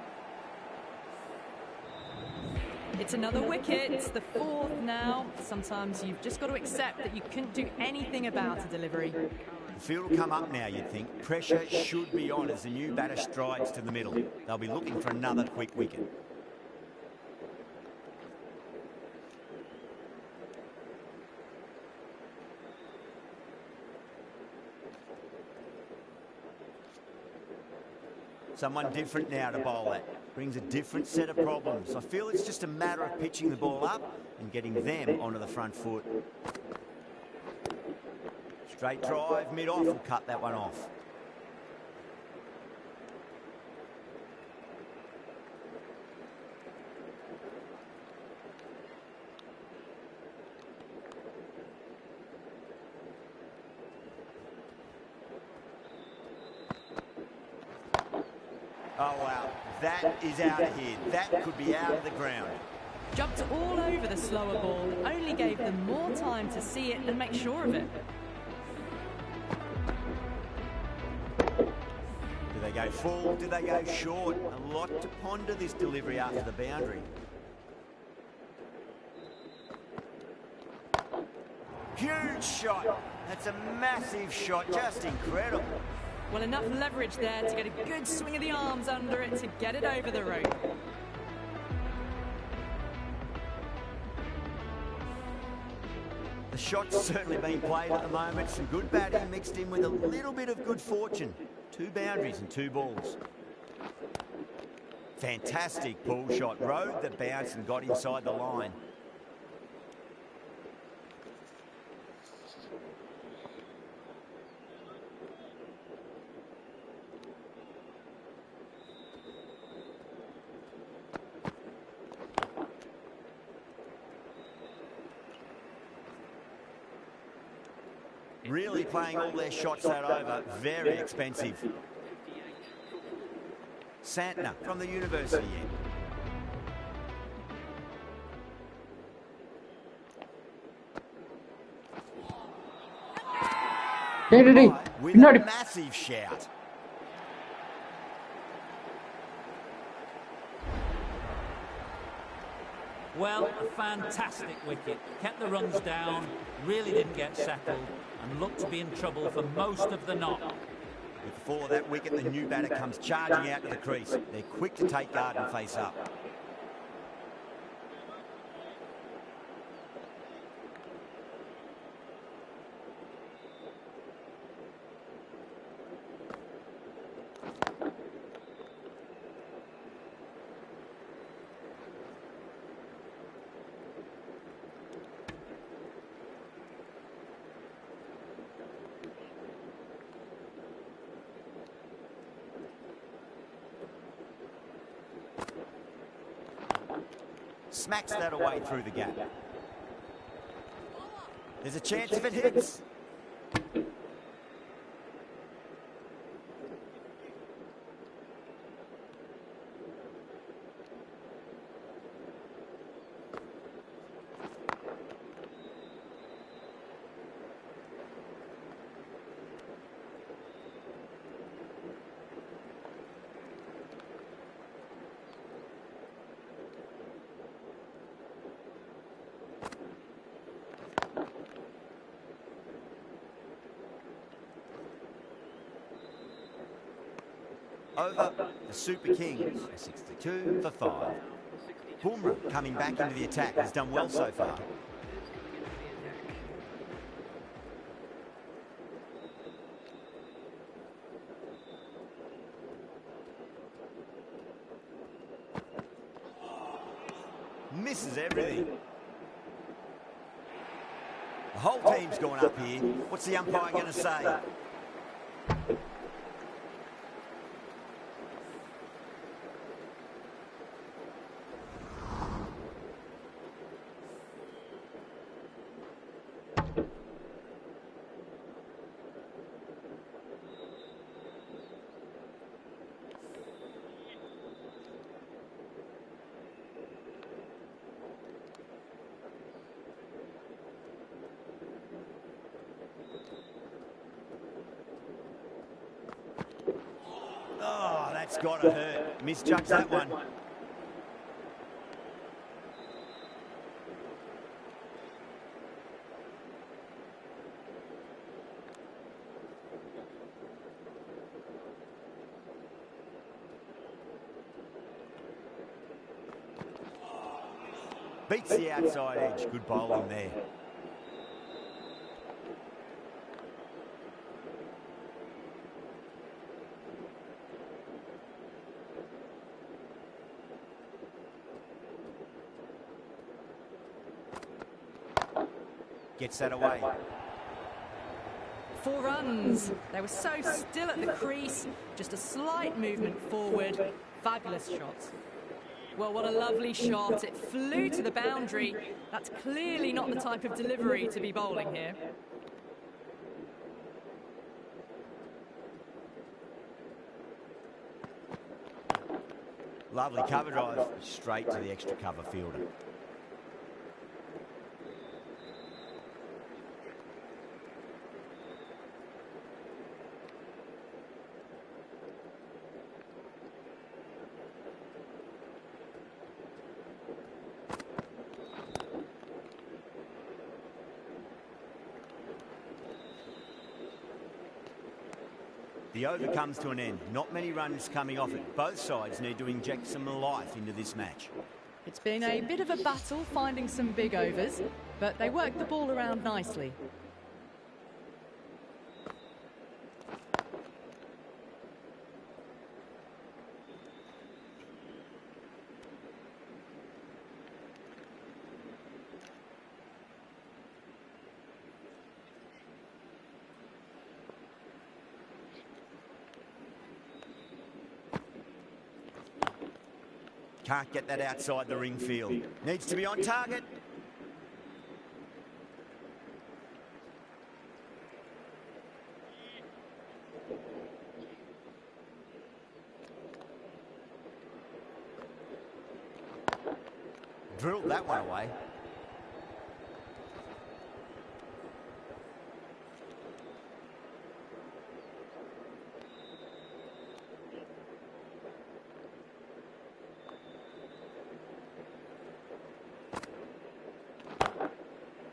Speaker 2: It's another wicket. It's the fourth now. Sometimes you've just got to accept that you couldn't do anything about a delivery.
Speaker 1: The field will come up now, you'd think. Pressure should be on as the new batter strides to the middle. They'll be looking for another quick wicket. Someone different now to bowl at. Brings a different set of problems. I feel it's just a matter of pitching the ball up and getting them onto the front foot. Straight drive, mid-off, will cut that one off. Oh, wow. That is out of here. That could be out of the ground.
Speaker 2: Jumped all over the slower ball, only gave them more time to see it and make sure of it.
Speaker 1: Do they go full? Do they go short? A lot to ponder this delivery after the boundary. Huge shot. That's a massive shot. Just incredible.
Speaker 2: Well, enough leverage there to get a good swing of the arms under it to get it over the rope.
Speaker 1: The shot's certainly being played at the moment. Some good batting mixed in with a little bit of good fortune. 2 boundaries and 2 balls. Fantastic pull shot. Rode the bounce and got inside the line. Really playing all their shots that over. Very expensive. Santner from the university end. With a massive shout.
Speaker 6: Well, a fantastic wicket. Kept the runs down, really didn't get settled, and looked to be in trouble for most of the knock.
Speaker 1: With the fall of that wicket, the new batter comes charging out to the crease. They're quick to take guard and face up. Smacks that away through the gap. There's a chance if it hits. Over, the Super Kings are 62 for 5. Bumrah coming back into the attack has done well so far. Misses everything. The whole team's gone up here. What's the umpire going to say? Oh, that's got to hurt. Misjudged that one. Beats the outside edge. Good bowling there. Gets that away.
Speaker 2: 4 runs. They were so still at the crease. Just a slight movement forward. Fabulous shots. Well, what a lovely shot. It flew to the boundary. That's clearly not the type of delivery to be bowling here.
Speaker 1: Lovely cover drive, straight to the extra cover fielder. The over comes to an end. Not many runs coming off it. Both sides need to inject some life into this match.
Speaker 2: It's been a bit of a battle finding some big overs, but they worked the ball around nicely.
Speaker 1: Can't get that outside the ring field. Needs to be on target. drilled that one away.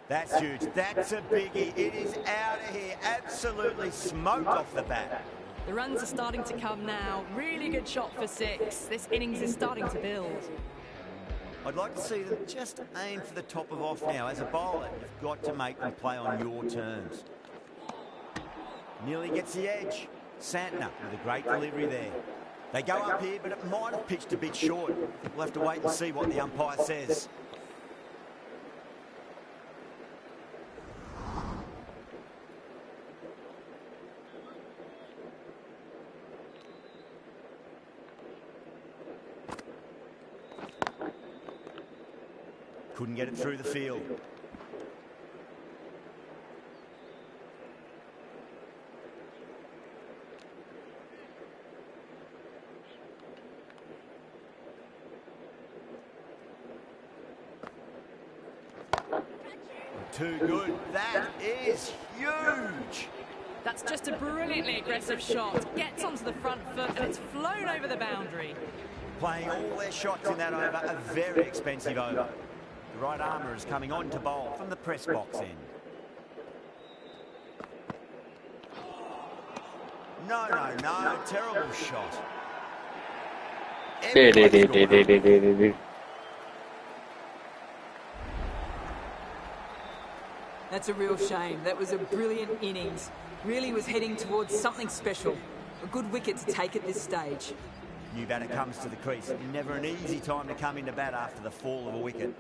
Speaker 1: That's huge. That's a biggie. It is out of here. Absolutely smoked off the bat.
Speaker 2: The runs are starting to come now. Really good shot for 6. This innings is starting to build.
Speaker 1: I'd like to see them just aim for the top of off now. As a bowler, you've got to make them play on your terms. Nearly gets the edge. Santner with a great delivery there. They go up here, but it might have pitched a bit short. We'll have to wait and see what the umpire says. Couldn't get it through the field. Too good. That is huge.
Speaker 2: That's just a brilliantly aggressive shot. Gets onto the front foot and it's flown over the boundary.
Speaker 1: Playing all their shots in that over, a very expensive over. The right armour is coming on to bowl from the press box end. No, terrible shot.
Speaker 4: That's a real shame. That was a brilliant innings. Really was heading towards something special. A good wicket to take at this stage.
Speaker 1: New batter comes to the crease. Never an easy time to come into bat after the fall of a wicket.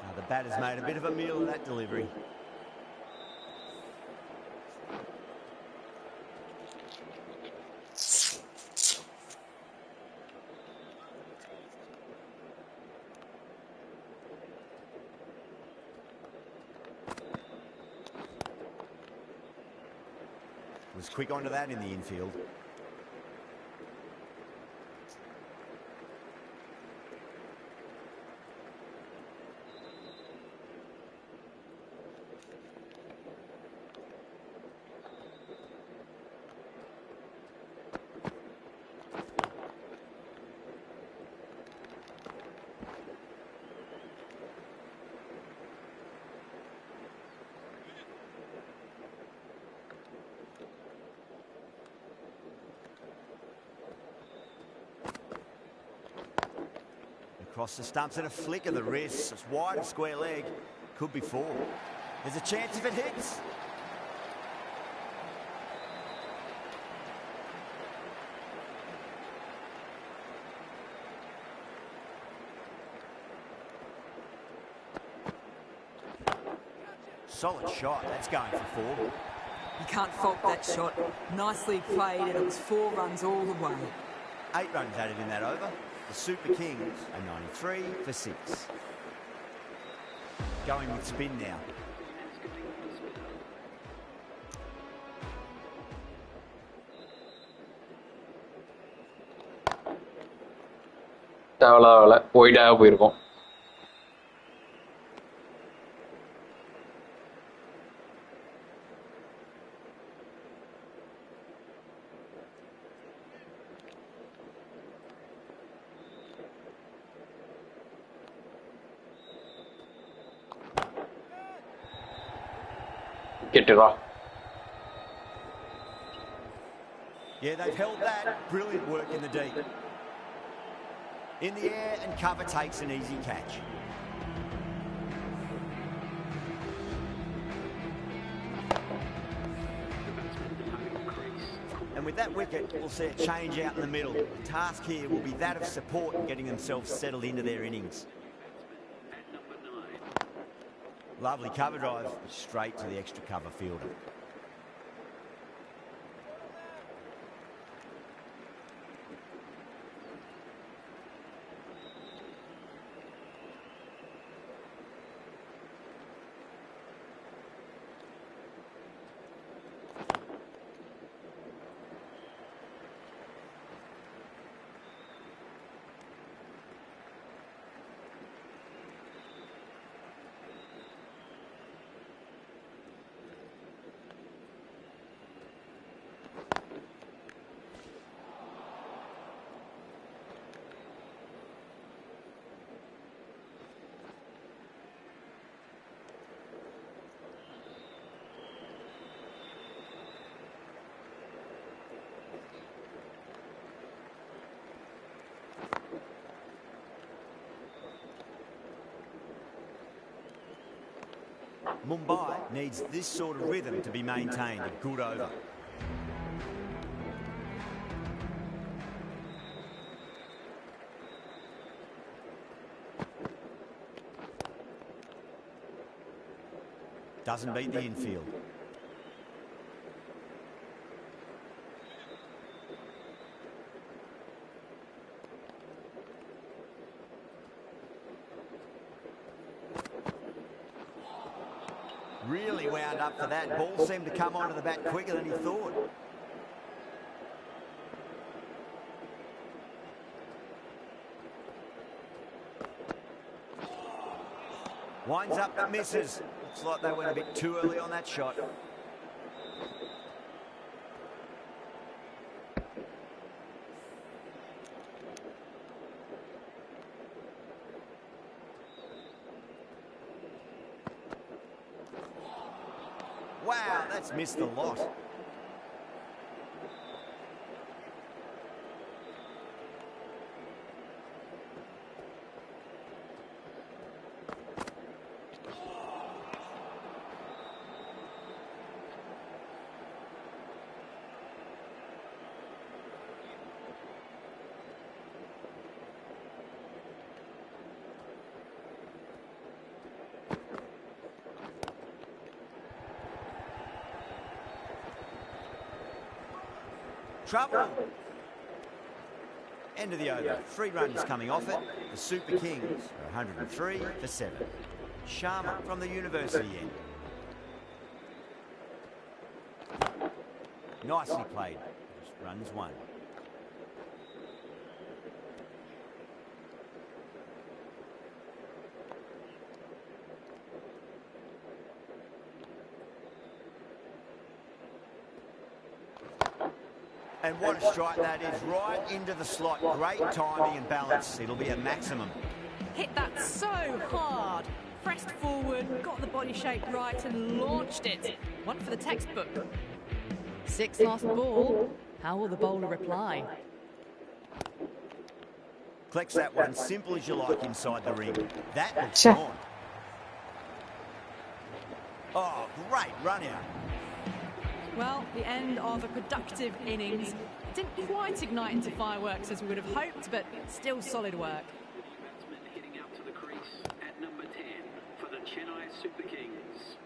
Speaker 1: Now the batter's made a bit of a meal of that delivery. Was quick onto that in the infield. Across the stumps and a flick of the wrist. It's wide of square leg. Could be 4. There's a chance if it hits. Solid shot. That's going for 4.
Speaker 4: You can't fault that shot. Nicely played and it was 4 runs all the way.
Speaker 1: 8 runs added in that over. The Super Kings are 93 for 6. Going with spin now.
Speaker 3: தேவையில்ல ஒய்டாக போயிருக்கோம். Get
Speaker 1: Yeah, they've held that. Brilliant work in the deep. In the air and cover takes an easy catch. And with that wicket, we'll see a change out in the middle. The task here will be that of support and getting themselves settled into their innings. Lovely cover drive, straight to the extra cover fielder. Mumbai needs this sort of rhythm to be maintained. A good over. Doesn't beat the infield. Really wound up for that. Ball seemed to come onto the bat quicker than he thought. Winds up but misses. Looks like they went a bit too early on that shot. Wow, that's missed a lot. Trouble. End of the over. 3 runs coming off it. The Super Kings are 103 for 7. Sharma from the university end. Nicely played. Just runs 1. And what a strike that is, right into the slot. Great timing and balance. It'll be a maximum.
Speaker 2: Hit that so hard. Pressed forward, got the body shape right and launched it. One for the textbook. 6 last ball. How will the bowler reply?
Speaker 1: Collects that one, simple as you like inside the ring. That looks on. Oh, great run out.
Speaker 2: Well, the end of a productive innings. Didn't quite ignite into fireworks as we would have hoped, but still solid work.
Speaker 5: Batsman heading out to the crease at number 10 for the Chennai Super Kings.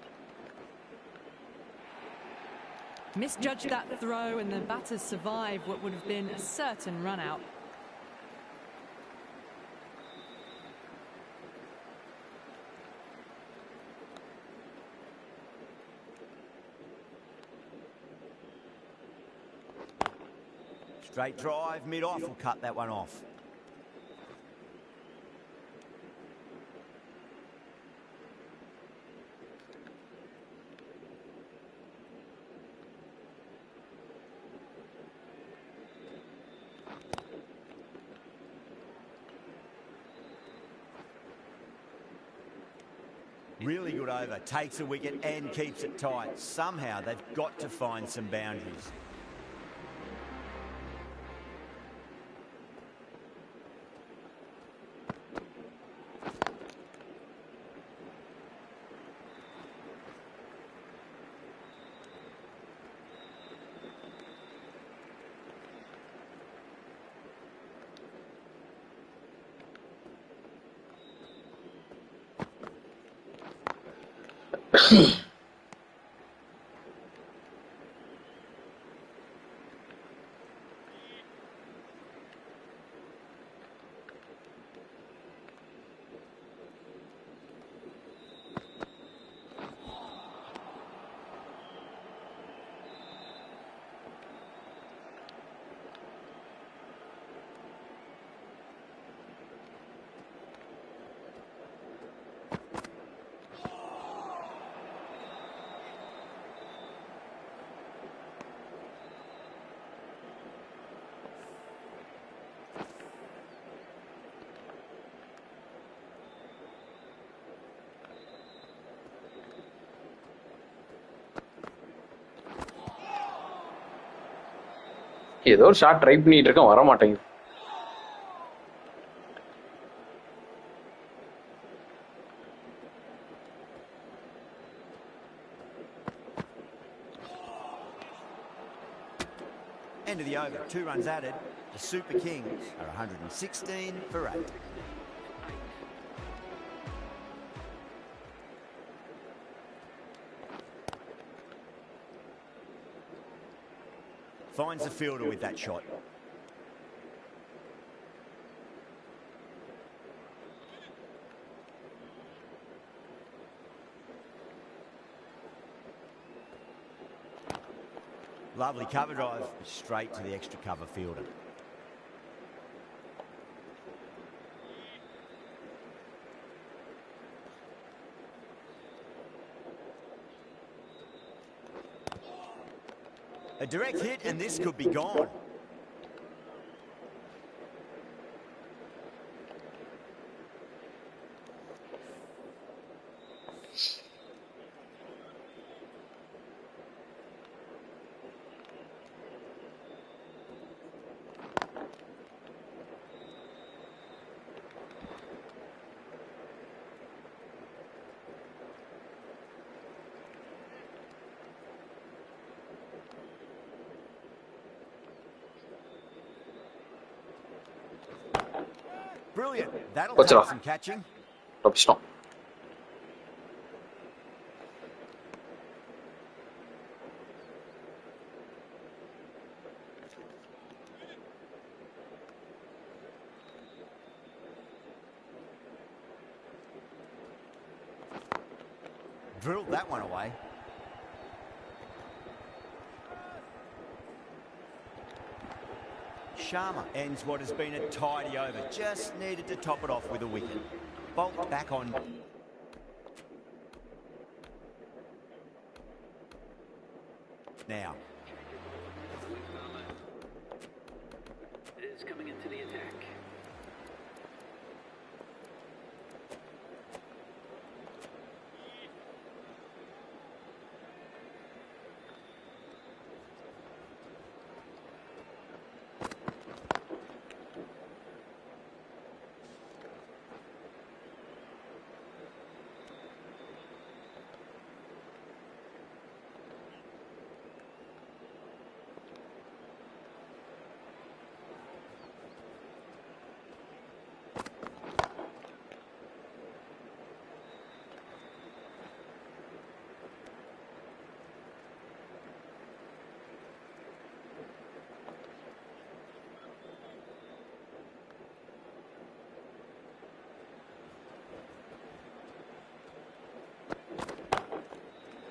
Speaker 2: Misjudged that throw and the batters survived what would have been a certain run out.
Speaker 1: Straight drive, mid-off will cut that one off. Really good over, takes a wicket and keeps it tight. Somehow they've got to find some boundaries.
Speaker 3: ஏதோ ஒரு shot try பண்ணிட்டு இருக்கேன், வர மாட்டேங்குது.
Speaker 1: into the over. 2 runs added. The Super Kings are 116 for 8. Finds the fielder with that shot. Lovely cover drive, straight to the extra cover fielder. A direct hit and this could be gone. Brilliant. That'll
Speaker 3: What's
Speaker 1: take
Speaker 3: it off?
Speaker 1: some catching.
Speaker 3: Stop.
Speaker 1: Drilled that one away. Sharma ends what has been a tidy over. Just needed to top it off with a wicket. Bolt back on. Now.
Speaker 5: Is coming into the attack.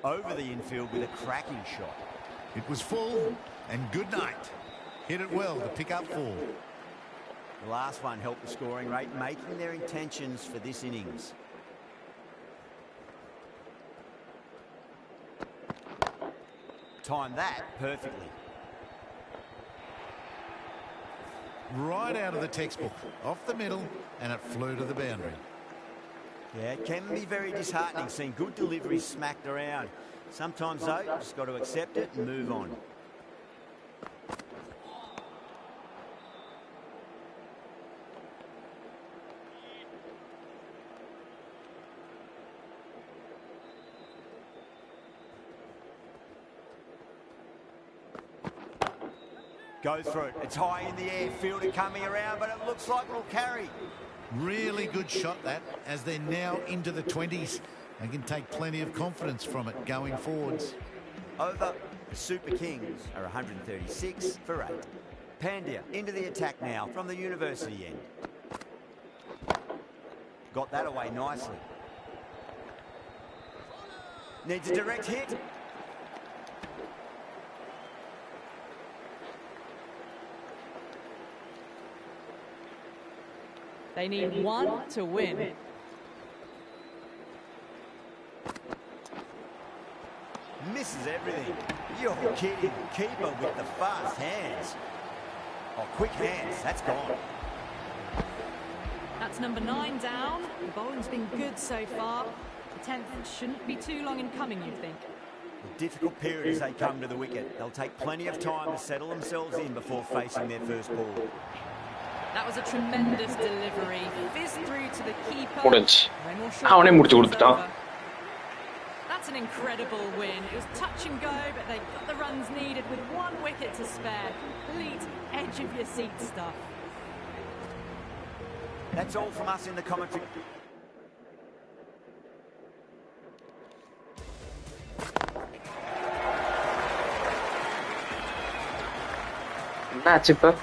Speaker 1: Over the infield with a cracking shot.
Speaker 7: It was full and good night. Hit it well to pick up 4.
Speaker 1: The last one helped the scoring rate, making their intentions for this innings. Timed that perfectly.
Speaker 7: Right out of the textbook, off the middle, and it flew to the boundary.
Speaker 1: Yeah, it can be very disheartening seeing good deliveries smacked around. Sometimes, though, you've just got to accept it and move on. Go through it. It's high in the air. Fielder coming around, but it looks like it'll carry.
Speaker 7: Really good shot that, as they're now into the 20s. They can take plenty of confidence from it going forwards.
Speaker 1: Over. The Super Kings are 136 for 8. Pandya into the attack now from the university end. Got that away nicely. Needs a direct hit.
Speaker 2: They need one to win.
Speaker 1: Misses everything. You're kidding. Keeper with the fast hands. Oh, quick hands. That's gone.
Speaker 2: That's number 9 down. The bowling's been good so far. The 10th shouldn't be too long in coming, you'd think.
Speaker 1: A difficult period as they come to the wicket. They'll take plenty of time to settle themselves in before facing their first ball.
Speaker 2: That was a tremendous delivery. Fizzed through to the keeper.
Speaker 3: முடிஞ்சு
Speaker 2: No more short
Speaker 3: அவனே முடிச்சு
Speaker 2: balls
Speaker 3: கொடுத்துட்டான்.
Speaker 2: over. That's That's an incredible win. It was touch and go, but they got the runs needed with 1 wicket to spare. Complete edge of your seat stuff.
Speaker 1: That's all from us in the commentary.
Speaker 3: என்னாச்சு இப்ப?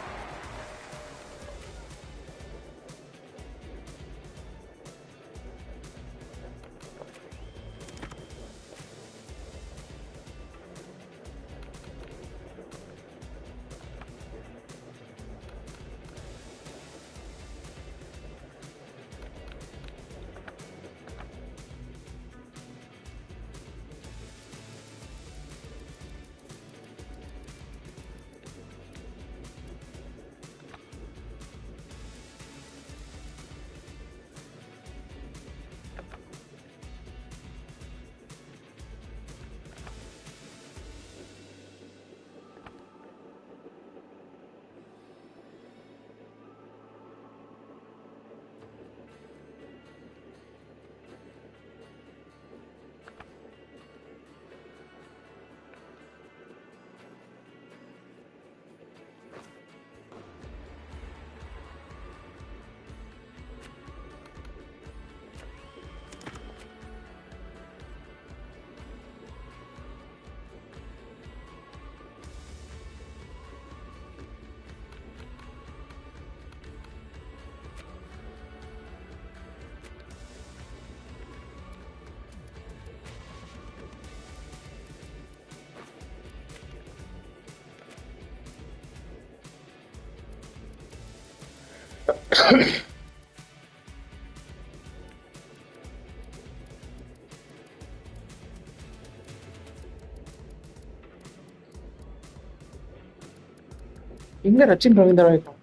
Speaker 3: எங்க ரச்சின் ரவீந்திரா